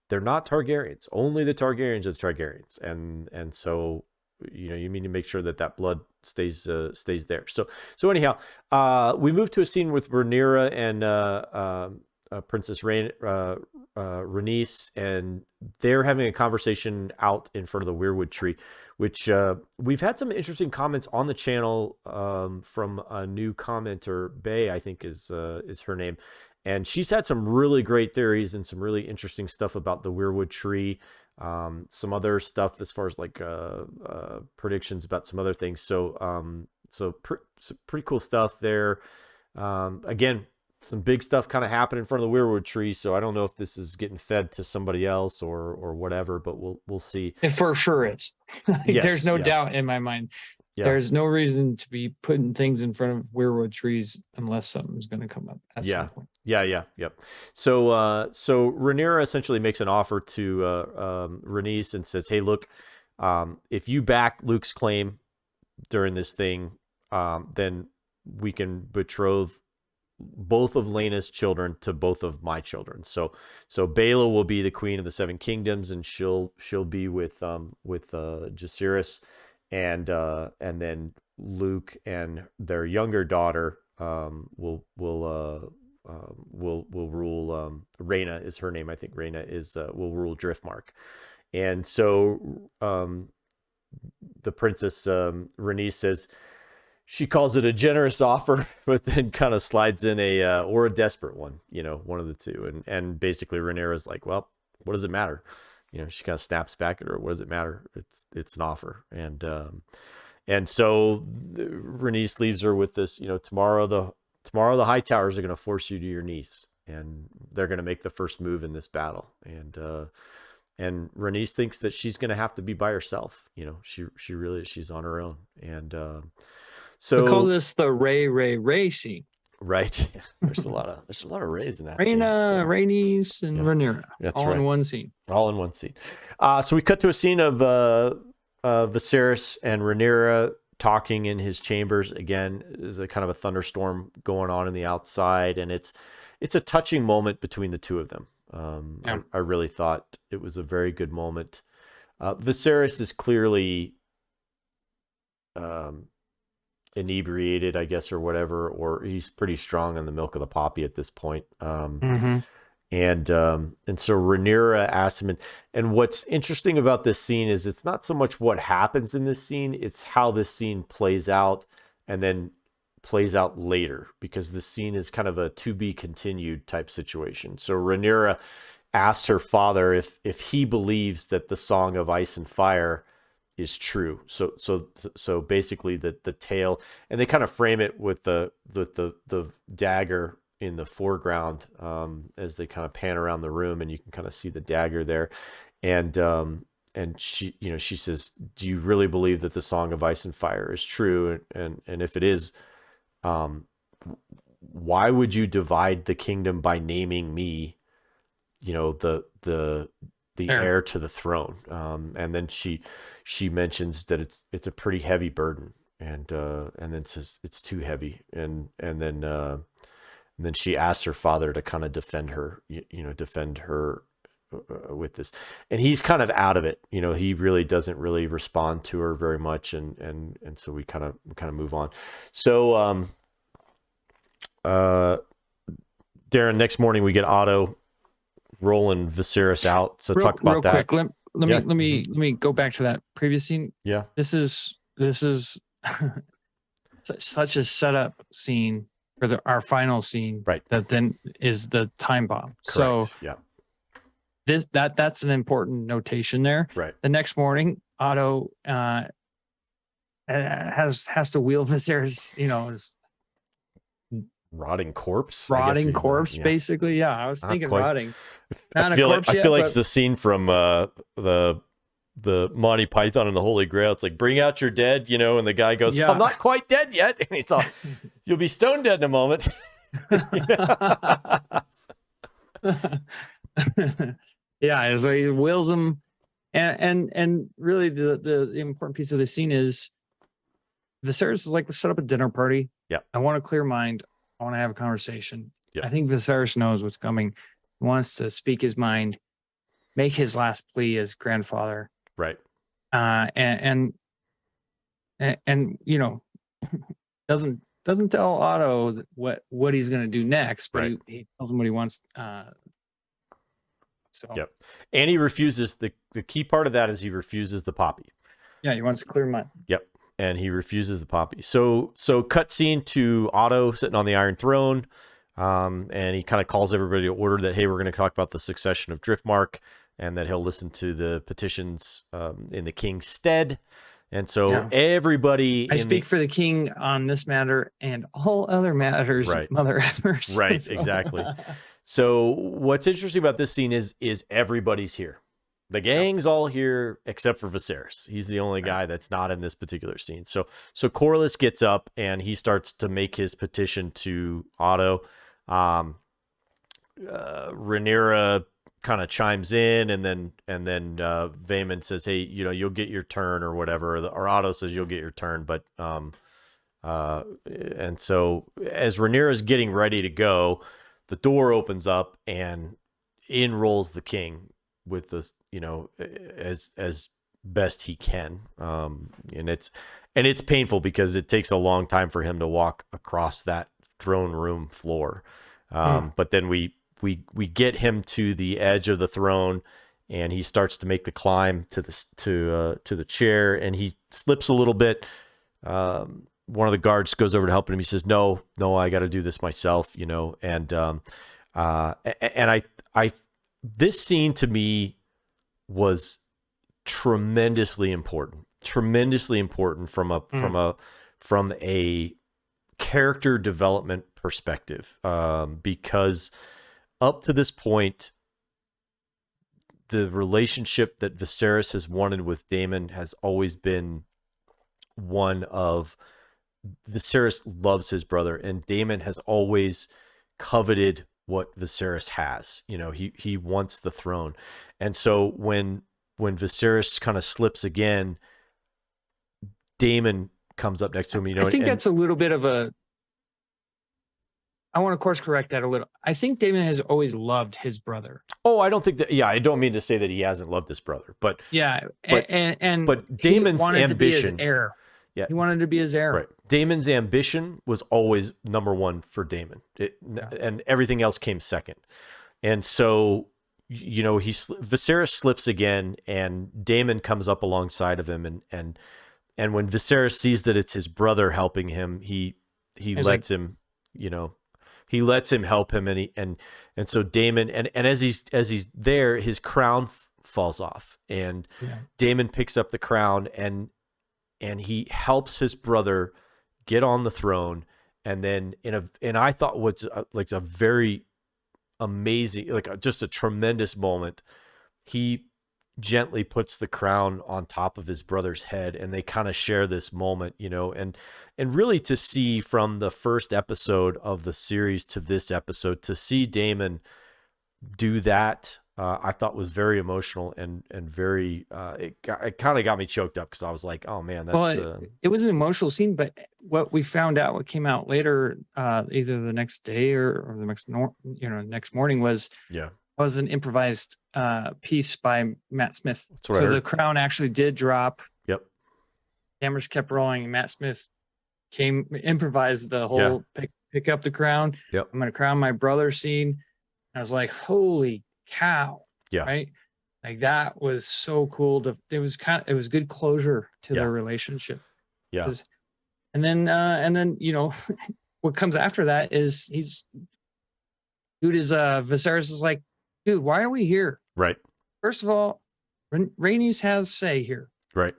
they're not Targaryens. Only the Targaryens are the Targaryens, and so you need to make sure that blood stays there. So anyhow, we move to a scene with Rhaenyra and Princess Rhaenys, and they're having a conversation out in front of the weirwood tree, which we've had some interesting comments on the channel from a new commenter, Bay, I think is her name. And she's had some really great theories and some really interesting stuff about the weirwood tree. Some other stuff as far as like predictions about some other things. So pretty cool stuff there. Again, some big stuff kind of happened in front of the weirwood tree. So I don't know if this is getting fed to somebody else or whatever, but we'll see. It for sure is. There's no doubt in my mind. Yeah. There's no reason to be putting things in front of weirwood trees unless something's going to come up at some point. Yep. So Rhaenyra essentially makes an offer to Rhaenys and says, "Hey, look, if you back Luke's claim during this thing, then we can betroth both of Laena's children to both of my children. So Baela will be the queen of the Seven Kingdoms, and she'll be with Jacaerys, and then Luke and their younger daughter will rule. Rhaena is her name. I think Rhaena will rule Driftmark." And so the princess Rhaenys says she calls it a generous offer, but then kind of slides in or a desperate one, one of the two. And basically Rhaenyra's like, well, what does it matter? She kind of snaps back at her. What does it matter? It's an offer. And so Rhaenys leaves her with this, tomorrow the Hightowers are going to force you to your knees, and they're going to make the first move in this battle. And Rhaenys thinks that she's going to have to be by herself. She really is. She's on her own. And so we call this the Ray scene. Right. There's a lot of Rays in that scene. Rhaenys, and Rhaenyra. That's all right. In one scene. All in one scene. So we cut to a scene of Viserys and Rhaenyra talking in his chambers. Again, there's a kind of a thunderstorm going on in the outside, and it's a touching moment between the two of them. I really thought it was a very good moment. Viserys is clearly inebriated, I guess, or whatever, or he's pretty strong on the milk of the poppy at this point. And so Rhaenyra asks him, and what's interesting about this scene is it's not so much what happens in this scene, it's how this scene plays out and then plays out later, because the scene is kind of a to be continued type situation. So Rhaenyra asks her father if he believes that the Song of Ice and Fire is true. So basically the tale, and they kind of frame it with the dagger in the foreground as they kind of pan around the room, and you can kind of see the dagger there. And she says, "Do you really believe that the Song of Ice and Fire is true? And if it is, why would you divide the kingdom by naming me the heir to the throne. And then she mentions that it's a pretty heavy burden, and then says it's too heavy, and then she asks her father to kind of defend her, defend her with this, and he's kind of out of it. He really doesn't really respond to her very much, and so we kind of move on. So Darren, next morning we get Otto rolling Viserys out. So talk about that. Real quick, let me go back to that previous scene. Yeah. This is such a setup scene for our final scene. Right. That then is the time bomb. Correct. So yeah. That's an important notation there. Right. The next morning, Otto has to wheel Viserys, his rotting corpse. Yes. Basically. Yeah, I was thinking quite, rotting. I feel like it's the scene from the Monty Python and the Holy Grail. It's like, bring out your dead, and the guy goes, I'm not quite dead yet, and he's all, you'll be stone dead in a moment. Yeah, so he wheels him, and really the important piece of the scene is Viserys is like, let's set up a dinner party. Yeah, I want a clear mind. I want to have a conversation. Yep. I think Viserys knows what's coming. He wants to speak his mind, make his last plea as grandfather. Right. And doesn't tell Otto what he's going to do next, but right. he tells him what he wants. So. Yep. And he refuses the key part of that is he refuses the poppy. Yeah, he wants a clear mind. Yep. And he refuses the poppy. So cut scene to Otto sitting on the Iron Throne. And he kind of calls everybody to order that, hey, we're going to talk about the succession of Driftmark, and that he'll listen to the petitions in the king's stead. And so everybody... I speak for the king on this matter and all other matters, right. Mother effers. Right, exactly. So what's interesting about this scene is everybody's here. The gang's all here except for Viserys. He's the only guy that's not in this particular scene. So Corlys gets up and he starts to make his petition to Otto. Rhaenyra kind of chimes in, and then Vaemond says, hey, you'll get your turn or whatever, or Otto says you'll get your turn. But and so as Rhaenyra's getting ready to go, the door opens up and in rolls the king with this, as best he can. And it's painful because it takes a long time for him to walk across that throne room floor. But then we get him to the edge of the throne, and he starts to make the climb to the chair, and he slips a little bit. One of the guards goes over to help him. He says, no, I got to do this myself, and I this scene to me was tremendously important from a character development perspective, because up to this point, the relationship that Viserys has wanted with Daemon has always been one of Viserys loves his brother, and Daemon has always coveted what Viserys has. He wants the throne. And so when Viserys kind of slips again, Daemon comes up next to him. I think that's a little bit of I want to course correct that a little. I think Daemon has always loved his brother. Oh, I don't think that. Yeah, I don't mean to say that he hasn't loved his brother, but but Daemon's ambition, to be his heir. Yeah, he wanted to be his heir. Right. Daemon's ambition was always number one for Daemon, and everything else came second. And so, Viserys slips again, and Daemon comes up alongside of him, and when Viserys sees that it's his brother helping him, he lets him, he lets him help him, and so Daemon, and as he's there, his crown falls off, and Daemon picks up the crown, and he helps his brother get on the throne, and then I thought was like a very amazing, just a tremendous moment, he gently puts the crown on top of his brother's head, and they kind of share this moment, and really to see from the first episode of the series to this episode, to see Daemon do that, I thought was very emotional and very, it kind of got me choked up because I was like, oh man, that's, Well, it was an emotional scene, but what we found out, what came out later, either the next day or the next morning was yeah, an improvised piece by Matt Smith. that's what I So the heard. crown actually did drop. Yep. Cameras kept rolling, and Matt Smith improvised the Yeah. whole pick up the crown. Yep. I'm gonna crown my brother scene. I was like, holy cow. Yeah. Right. Like that was so cool. It was good closure to Yeah. their relationship. Yeah. And then, what comes after that is Viserys is like, dude, why are we here? Right. First of all, Rhaenys has say here. Right.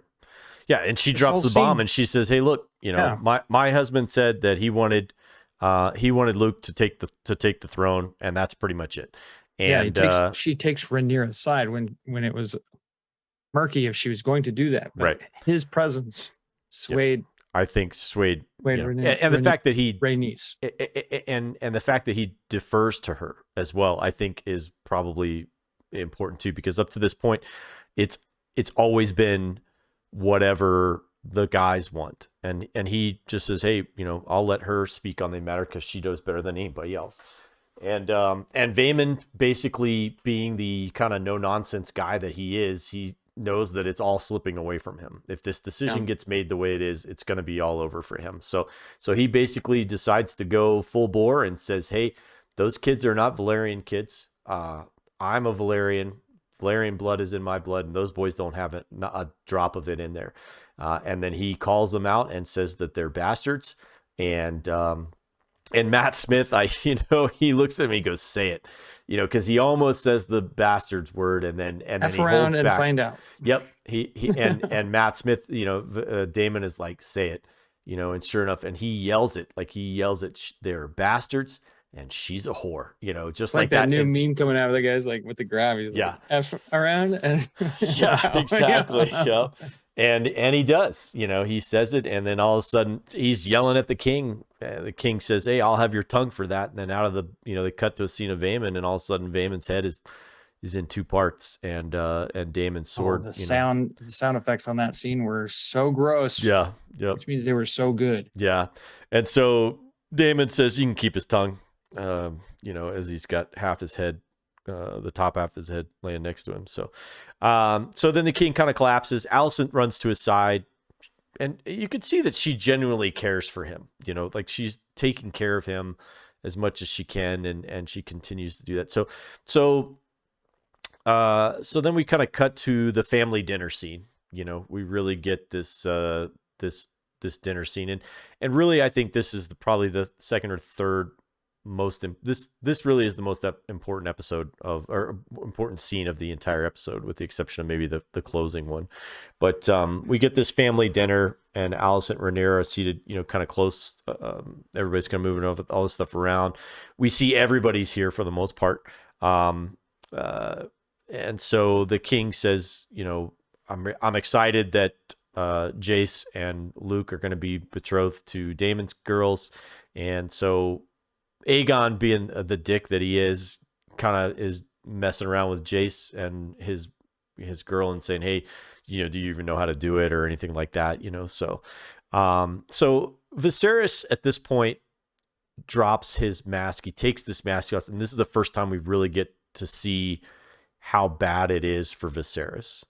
Yeah. And she This drops whole the bomb scene- and she says, hey, look, my husband said that he wanted Luke to take the throne, and that's pretty much it. And she takes Rhaenyra aside when it was murky if she was going to do that. But right. his presence swayed. I think swayed Rhaenyra, and the fact that he Rhaenys. and the fact that he defers to her as well, I think is probably important too, because up to this point, it's always been whatever the guys want, and he just says, hey, I'll let her speak on the matter because she knows better than anybody else. And Vaemon, basically being the kind of no nonsense guy that he is, he knows that it's all slipping away from him. If this decision gets made the way it is, it's going to be all over for him. So he basically decides to go full bore and says, hey, those kids are not Valyrian kids. I'm a Valyrian. Valyrian blood is in my blood, and those boys don't have a drop of it in there. And then he calls them out and says that they're bastards. And Matt Smith, he looks at me and goes, say it, because he almost says the bastards word, and then he holds and back. Find out. Yep. And Matt Smith, Damon is like, say it, and sure enough, and he yells it, they're bastards and she's a whore, just like that new meme coming out of the guys like with the grab. He's yeah. Like, F around. And yeah, exactly. Yep. And he does, he says it, and then all of a sudden he's yelling at the king. The king says, hey, I'll have your tongue for that. And then out of the, they cut to a scene of Vaemon, and all of a sudden Vaemon's head is in two parts, and Daemon's sword. The sound effects on that scene were so gross. Yeah. Yep. Which means they were so good. Yeah. And so Daemon says he can keep his tongue, as he's got half his head, the top half of his head laying next to him. So then the king kind of collapses. Alicent runs to his side, and you could see that she genuinely cares for him, like she's taking care of him as much as she can. And she continues to do that. So then we kind of cut to the family dinner scene. We really get this dinner scene. And really, I think this is probably the second or third this really is the most important episode or important scene of the entire episode, with the exception of maybe the closing one. But we get this family dinner, and Alicent and Rhaenyra are seated, kind of close. Everybody's kind of moving all this stuff around. We see everybody's here for the most part. And so the king says, I'm excited that Jace and Luke are going to be betrothed to Daemon's girls. And so Aegon, being the dick that he is, kind of is messing around with Jace and his girl and saying, hey, do you even know how to do it or anything like that? So Viserys at this point drops his mask. He takes this mask off, and this is the first time we really get to see how bad it is for Viserys.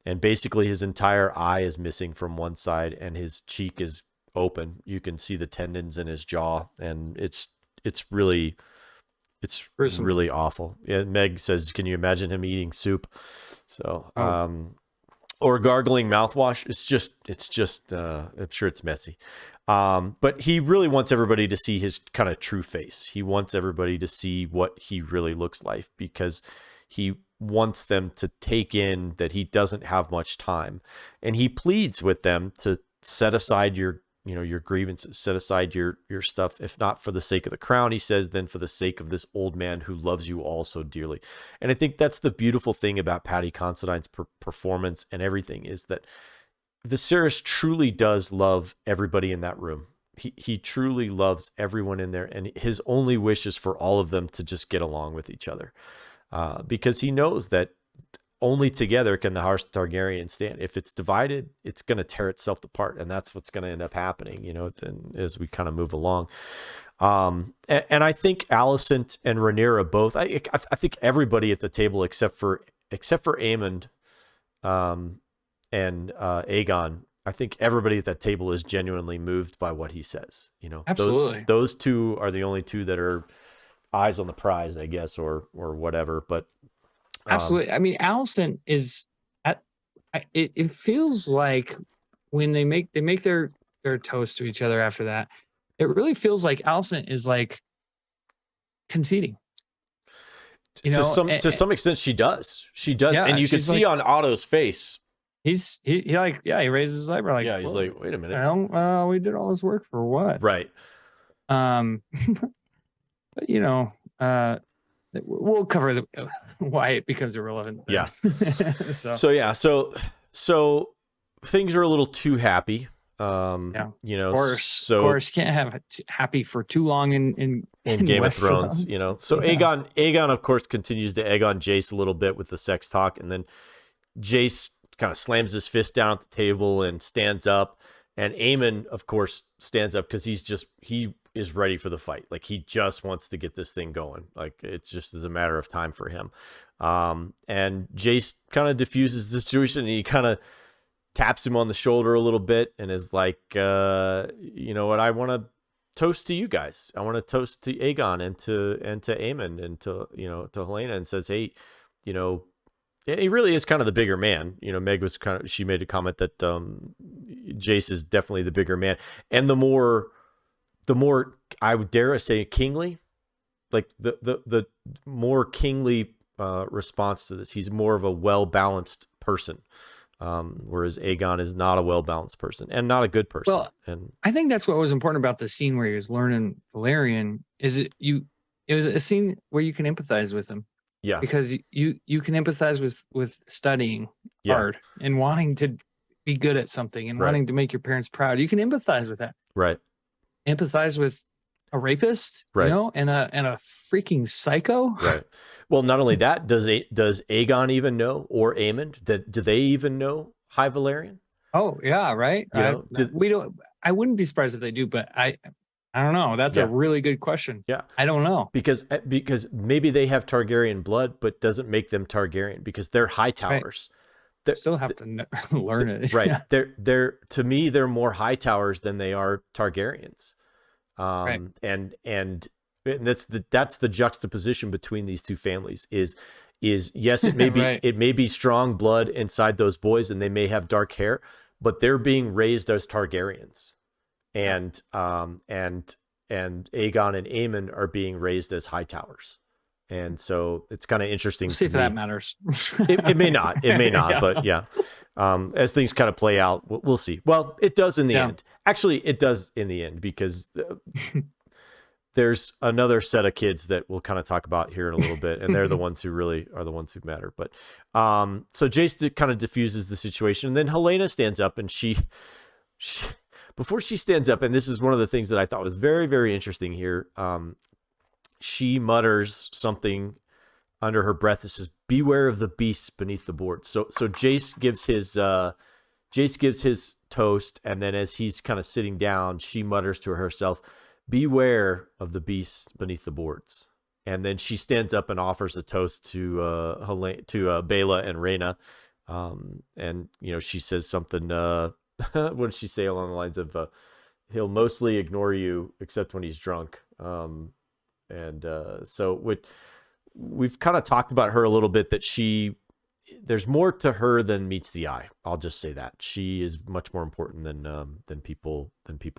And basically his entire eye is missing from one side, and his cheek is open. You can see the tendons in his jaw, and it's really really awful. Yeah, Meg says, can you imagine him eating soup? So or gargling mouthwash. It's just I'm sure it's messy. But he really wants everybody to see his kind of true face. He wants everybody to see what he really looks like, because he wants them to take in that he doesn't have much time. And he pleads with them to set aside your grievances, set aside your stuff, if not for the sake of the crown, he says, then for the sake of this old man who loves you all so dearly. And I think that's the beautiful thing about Paddy Considine's performance and everything, is that Viserys truly does love everybody in that room. He truly loves everyone in there, and his only wish is for all of them to just get along with each other. because he knows that only together can the House Targaryen stand. If it's divided, it's going to tear itself apart, and that's what's going to end up happening, as we kind of move along. And I think Alicent and Rhaenyra both. I think everybody at the table except for Aemond, and Aegon. I think everybody at that table is genuinely moved by what he says. Absolutely. Those two are the only two that are eyes on the prize, I guess, or whatever. But absolutely. I mean, Alicent is it feels like when they make their toast to each other after that, it really feels like Alicent is like conceding. To some extent, she does. Yeah, and you can see on Otto's face. He raises his eyebrow like, yeah, he's like, wait a minute. We did all this work for what? Right. But we'll cover why it becomes irrelevant. Yeah. So things are a little too happy. Of course, can't have happy for too long in Game of Thrones. So Aegon of course continues to egg on Jace a little bit with the sex talk, and then Jace kind of slams his fist down at the table and stands up, and Aemon of course stands up because he is ready for the fight. Like, he just wants to get this thing going. Like, it just is a matter of time for him. And Jace kind of diffuses the situation, and he kind of taps him on the shoulder a little bit and is like, you know what, I want to toast to you guys. I want to toast to Aegon and to Aemon and to Helena, and says, hey, he really is kind of the bigger man. Meg was she made a comment that Jace is definitely the bigger man, and the more I would dare say kingly, like the more kingly response to this. He's more of a well-balanced person. Whereas Aegon is not a well-balanced person and not a good person. Well, and I think that's what was important about the scene where he was learning Valyrian. It was a scene where you can empathize with him. Yeah. Because you can empathize with studying hard and wanting to be good at something and wanting to make your parents proud. You can empathize with that. Right. Empathize with a rapist, and a freaking psycho. Right. Well, not only that, does Aegon even know, or Aemond, do they even know High Valyrian? Oh yeah, right. We don't. I wouldn't be surprised if they do, but I don't know. That's a really good question. Yeah, I don't know, because maybe they have Targaryen blood, but doesn't make them Targaryen because they're Hightowers. They still have to learn it. Right. They're to me, they're more Hightowers than they are Targaryens. And that's the juxtaposition between these two families is yes, it may be it may be strong blood inside those boys, and they may have dark hair, but they're being raised as Targaryens, and Aegon and Aemon are being raised as Hightowers. And so it's kind of interesting. See if that matters. It may not, but as things kind of play out, we'll see. Well, it does in the end. Actually, it does in the end, because there's another set of kids that we'll kind of talk about here in a little bit, and they're the ones who really are the ones who matter. But so Jace kind of diffuses the situation, and then Helena stands up, and she before she stands up, and this is one of the things that I thought was very, very interesting here. She mutters something under her breath that says, "Beware of the beasts beneath the board." So Jace gives his toast, and then as he's kind of sitting down, she mutters to herself, "Beware of the beasts beneath the boards." And then she stands up and offers a toast to Baela and Rhaena, and she says something. What does she say along the lines of, "He'll mostly ignore you except when he's drunk." So we've kind of talked about her a little bit, that there's more to her than meets the eye. I'll just say that she is much more important than people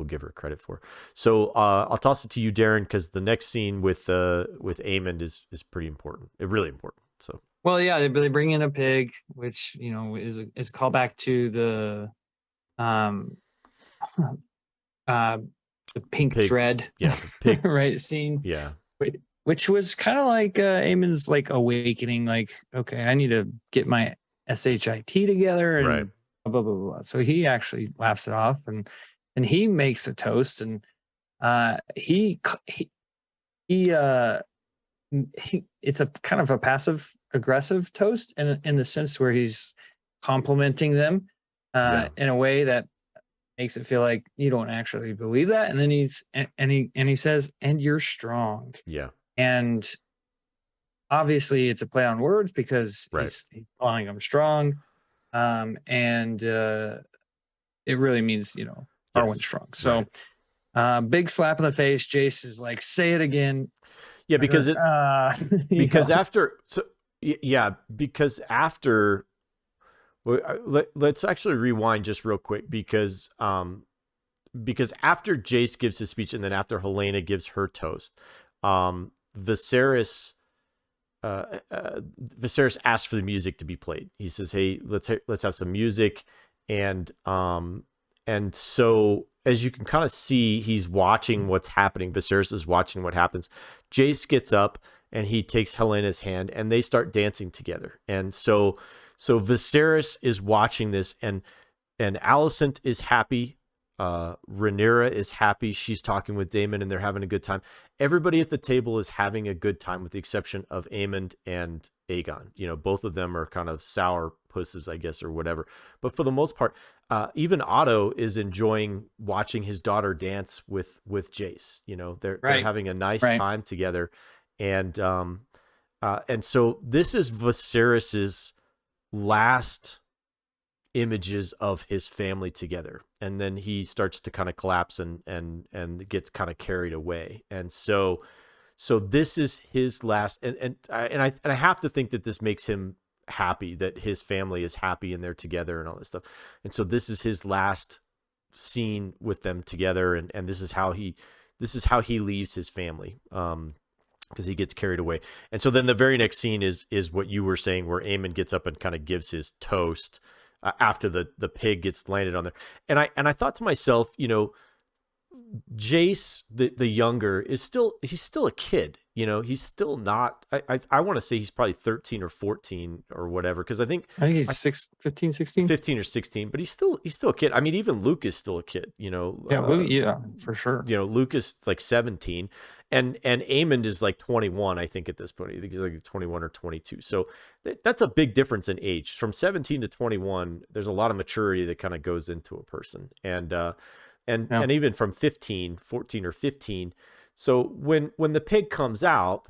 give her credit for. So I'll toss it to you, Darren, because the next scene with Aemond is pretty important. It's really important. So they bring in a pig, which is a callback to the pink dread, pig right scene, which was kind of like Aemon's like awakening, like, okay, I need to get my SHIT together, and blah, blah, blah, blah. So he actually laughs it off, and he makes a toast, and he it's a kind of a passive aggressive toast in the sense where he's complimenting them in a way that makes it feel like you don't actually believe that. And then he says, "And you're strong." Yeah. And obviously it's a play on words because Right. he's calling him strong. And it really means, Arwen Yes. strong. So big slap in the face. Jace is like, "Say it again." Yeah, because because after let's actually rewind just real quick because after Jace gives his speech and then after Helena gives her toast, Viserys asks for the music to be played. He says, "Hey, let's have some music," and so as you can kind of see, he's watching what's happening. Viserys is watching what happens. Jace gets up and he takes Helena's hand and they start dancing together. And so Viserys is watching this, and Alicent is happy. Rhaenyra is happy. She's talking with Daemon and they're having a good time. Everybody at the table is having a good time with the exception of Aemond and Aegon. Both of them are kind of sour pusses, I guess, or whatever. But for the most part, even Otto is enjoying watching his daughter dance with Jace. They're having a nice time together. And so this is Viserys's last images of his family together, and then he starts to kind of collapse and gets kind of carried away. And so this is his last, and I have to think that this makes him happy that his family is happy and they're together and all this stuff. And so this is his last scene with them together, and this is how he leaves his family, because he gets carried away. And so then the very next scene is what you were saying, where Aemon gets up and kind of gives his toast after the pig gets landed on there. And I thought to myself, Jace, the younger, he's still a kid. He's still not, I want to say he's probably 13 or 14 or whatever. Cause I think he's 15, 16, 15 or 16, but he's still a kid. I mean, even Luke is still a kid, yeah, for sure. Luke is like 17 and Aemond is like 21, I think at this point. I think he's like 21 or 22. So that's a big difference in age. From 17 to 21, there's a lot of maturity that kind of goes into a person. And even from 14 or 15. So when the pig comes out,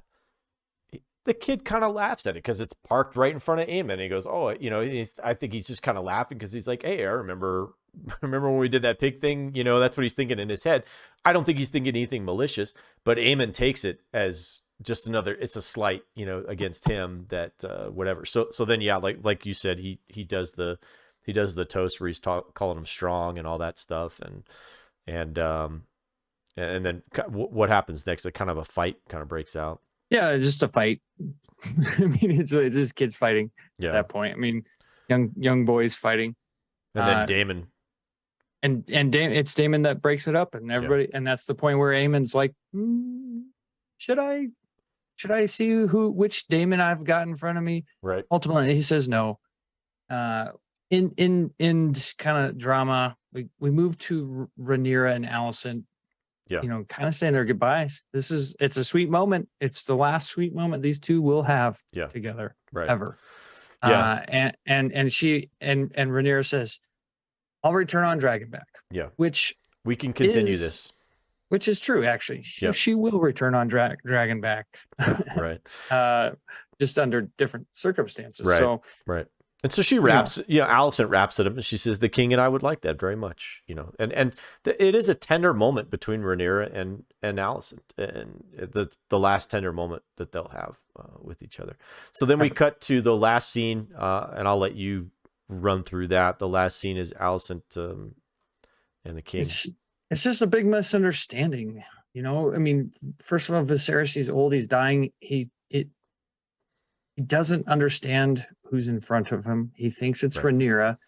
the kid kind of laughs at it because it's parked right in front of Aemon. And he goes, "Oh, I think he's just kind of laughing because he's like, hey, I remember when we did that pig thing." That's what he's thinking in his head. I don't think he's thinking anything malicious, but Aemon takes it as just another, it's a slight, against him, that whatever. So then, yeah, like you said, he does the toast where he's calling him strong and all that stuff. And then what happens next? A kind of a fight kind of breaks out. Yeah, it's just a fight. I mean, it's just kids fighting at that point. I mean, young boys fighting. And then Daemon. And it's Daemon that breaks it up, and everybody, and that's the point where Aemon's like, should I see which Daemon I've got in front of me? Right. Ultimately, he says no. In kind of drama, we move to Rhaenyra and Alicent. Yeah. Kind of saying their goodbyes. It's a sweet moment. It's the last sweet moment these two will have together ever. Yeah. And she and Rhaenyra says, "I'll return on Dragonback." Yeah. Which we can continue this. Which is true, actually. She will return on Dragonback. Right. Just under different circumstances. Right. So right. And so she raps, Alicent raps at him and she says, "The king and I would like that very much," and it is a tender moment between Rhaenyra and Alicent, and the last tender moment that they'll have with each other. So then we cut to the last scene, and I'll let you run through that. The last scene is Alicent and the king. It's just a big misunderstanding. I mean, first of all, Viserys, he's old, he's dying. He doesn't understand who's in front of him. He thinks it's Rhaenyra.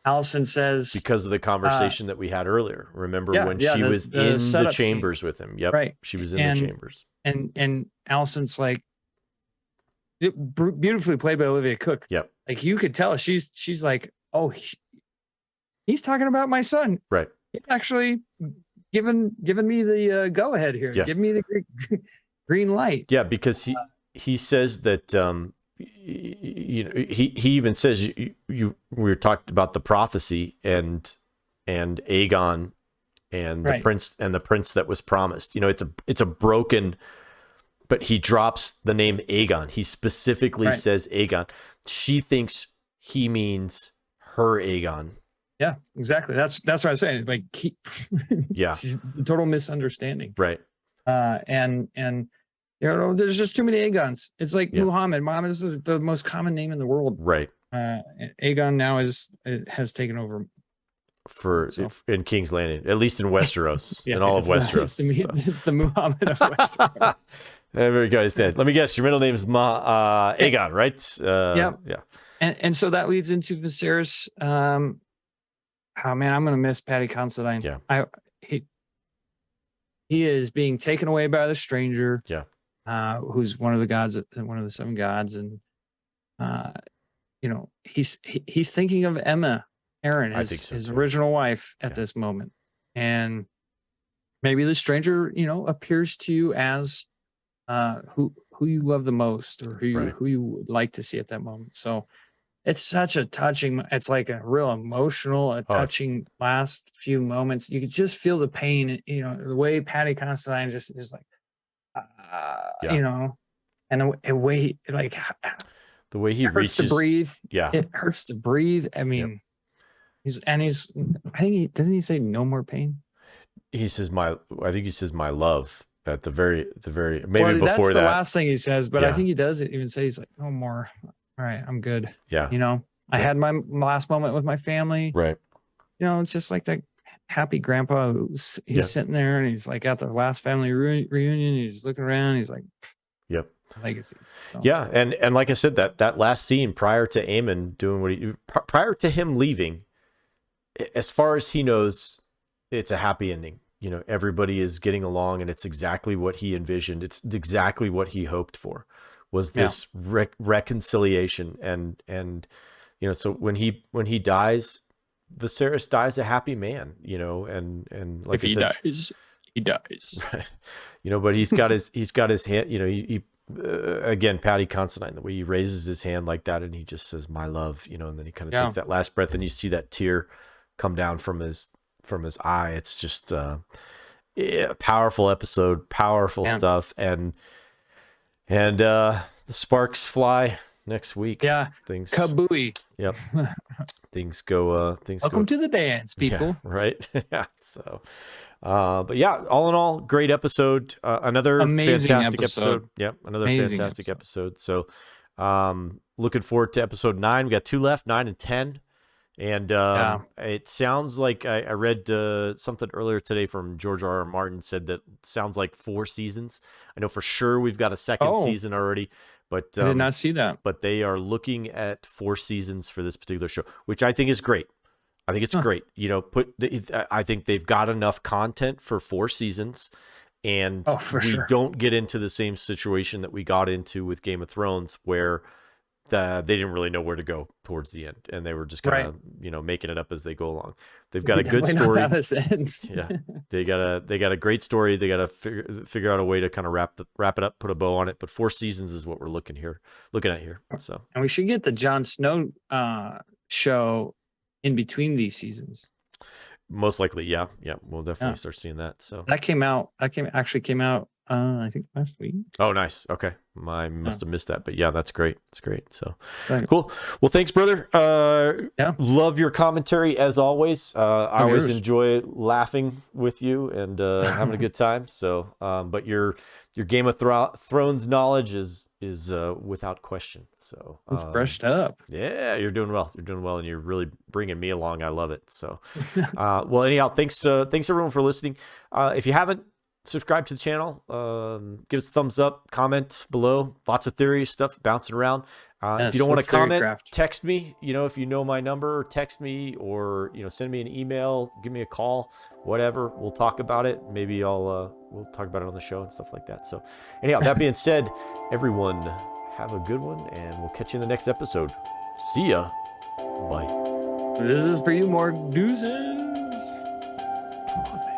Alicent says, because of the conversation that we had earlier. Remember when she was in the chambers with him? Yep. Right. She was in the chambers. And Alicent's like, beautifully played by Olivia Cook. Yep. Like you could tell she's like, "Oh, he's talking about my son." Right. He's actually given me the go ahead here. Yeah. Give me the green light. Yeah, because he says that he even says we were talked about the prophecy and Aegon and Right. the prince that was promised. It's a broken, but he drops the name Aegon. He specifically says Aegon. She thinks he means her Aegon. Yeah, exactly. That's what I was saying. Like, yeah, total misunderstanding. Right. And there's just too many Aegons. It's like Muhammad. Muhammad is the most common name in the world. Right. Aegon now has taken over in King's Landing, at least in Westeros, in all of Westeros. It's the Muhammad of Westeros. There we go. He's dead. Let me guess. Your middle name is Aegon, right? Yeah. And so that leads into Viserys. Oh man, I'm gonna miss Paddy Considine. Yeah. He is being taken away by the stranger. Yeah. Who's one of the gods, one of the 7 gods, and he's thinking of Emma, Aaron, his original wife at this moment, and maybe the stranger, appears to you as who you love the most, or who you would like to see at that moment. So it's such a touching. It's like a real emotional, touching last few moments. You could just feel the pain. The way Paddy Considine just is like, and the way the way he hurts to breathe. Yeah, it hurts to breathe. I mean, he's. I think doesn't he say no more pain? He says I think he says my love at the very maybe before that's that. the last thing he says, but I think he does even say he's like, no more. All right, I'm good. Yeah. I had my last moment with my family. Right. It's just like that happy grandpa. He's sitting there and he's like at the last family reunion. He's looking around. He's like, yep. Legacy. So. Yeah. And like I said, that last scene prior to Aemon doing prior to him leaving, as far as he knows, it's a happy ending. Everybody is getting along, and it's exactly what he envisioned. It's exactly what he hoped for. Was this reconciliation, and so when he dies, Viserys dies a happy man, and like if he dies, he dies. Right. But he's got his hand, he again, Paddy Considine, the way he raises his hand like that, and he just says my love, and then he kind of takes that last breath, and you see that tear come down from his eye. It's just a powerful episode, powerful stuff, and the sparks fly next week. Yeah. Things kabooey. Yep. things go. Welcome to the dance, people. Yeah, right. Yeah. So, but yeah, all in all, great episode. Another amazing fantastic episode. Yep. Another amazing fantastic episode. So, looking forward to episode 9. We got 2 left, 9 and 10. And it sounds like I read something earlier today from George R.R. Martin said that it sounds like 4 seasons. I know for sure we've got a second season already, but I did not see that. But they are looking at 4 seasons for this particular show, which I think is great. I think it's great. I think they've got enough content for 4 seasons, and don't get into the same situation that we got into with Game of Thrones, where they didn't really know where to go towards the end, and they were just kind of making it up as they go along. They've got a good story. Yeah, they got a great story. They got to figure out a way to kind of wrap it up, put a bow on it. But 4 seasons is what we're looking at here. So, and we should get the Jon Snow show in between these seasons. Most likely, yeah, we'll definitely start seeing that. So that came out. Came out. I think last week. Oh, nice. Okay. I must have missed that, but yeah, that's great. It's great. So cool. Well, thanks, brother. Love your commentary as always. I always enjoy laughing with you and having a good time. So, but your Game of Thrones knowledge is without question. So it's brushed up. Yeah, you're doing well. And you're really bringing me along. I love it. So, well, anyhow, thanks everyone for listening. If you haven't, subscribe to the channel, give us a thumbs up, comment below. Lots of theory stuff bouncing around. If you don't want to comment, text me, if you know my number, text me, or send me an email, give me a call, whatever. We'll talk about it. Maybe we'll talk about it on the show and stuff like that. So anyhow, that being said, everyone have a good one, and we'll catch you in the next episode. See ya. Bye. This is for you, more deuces. Come on, man.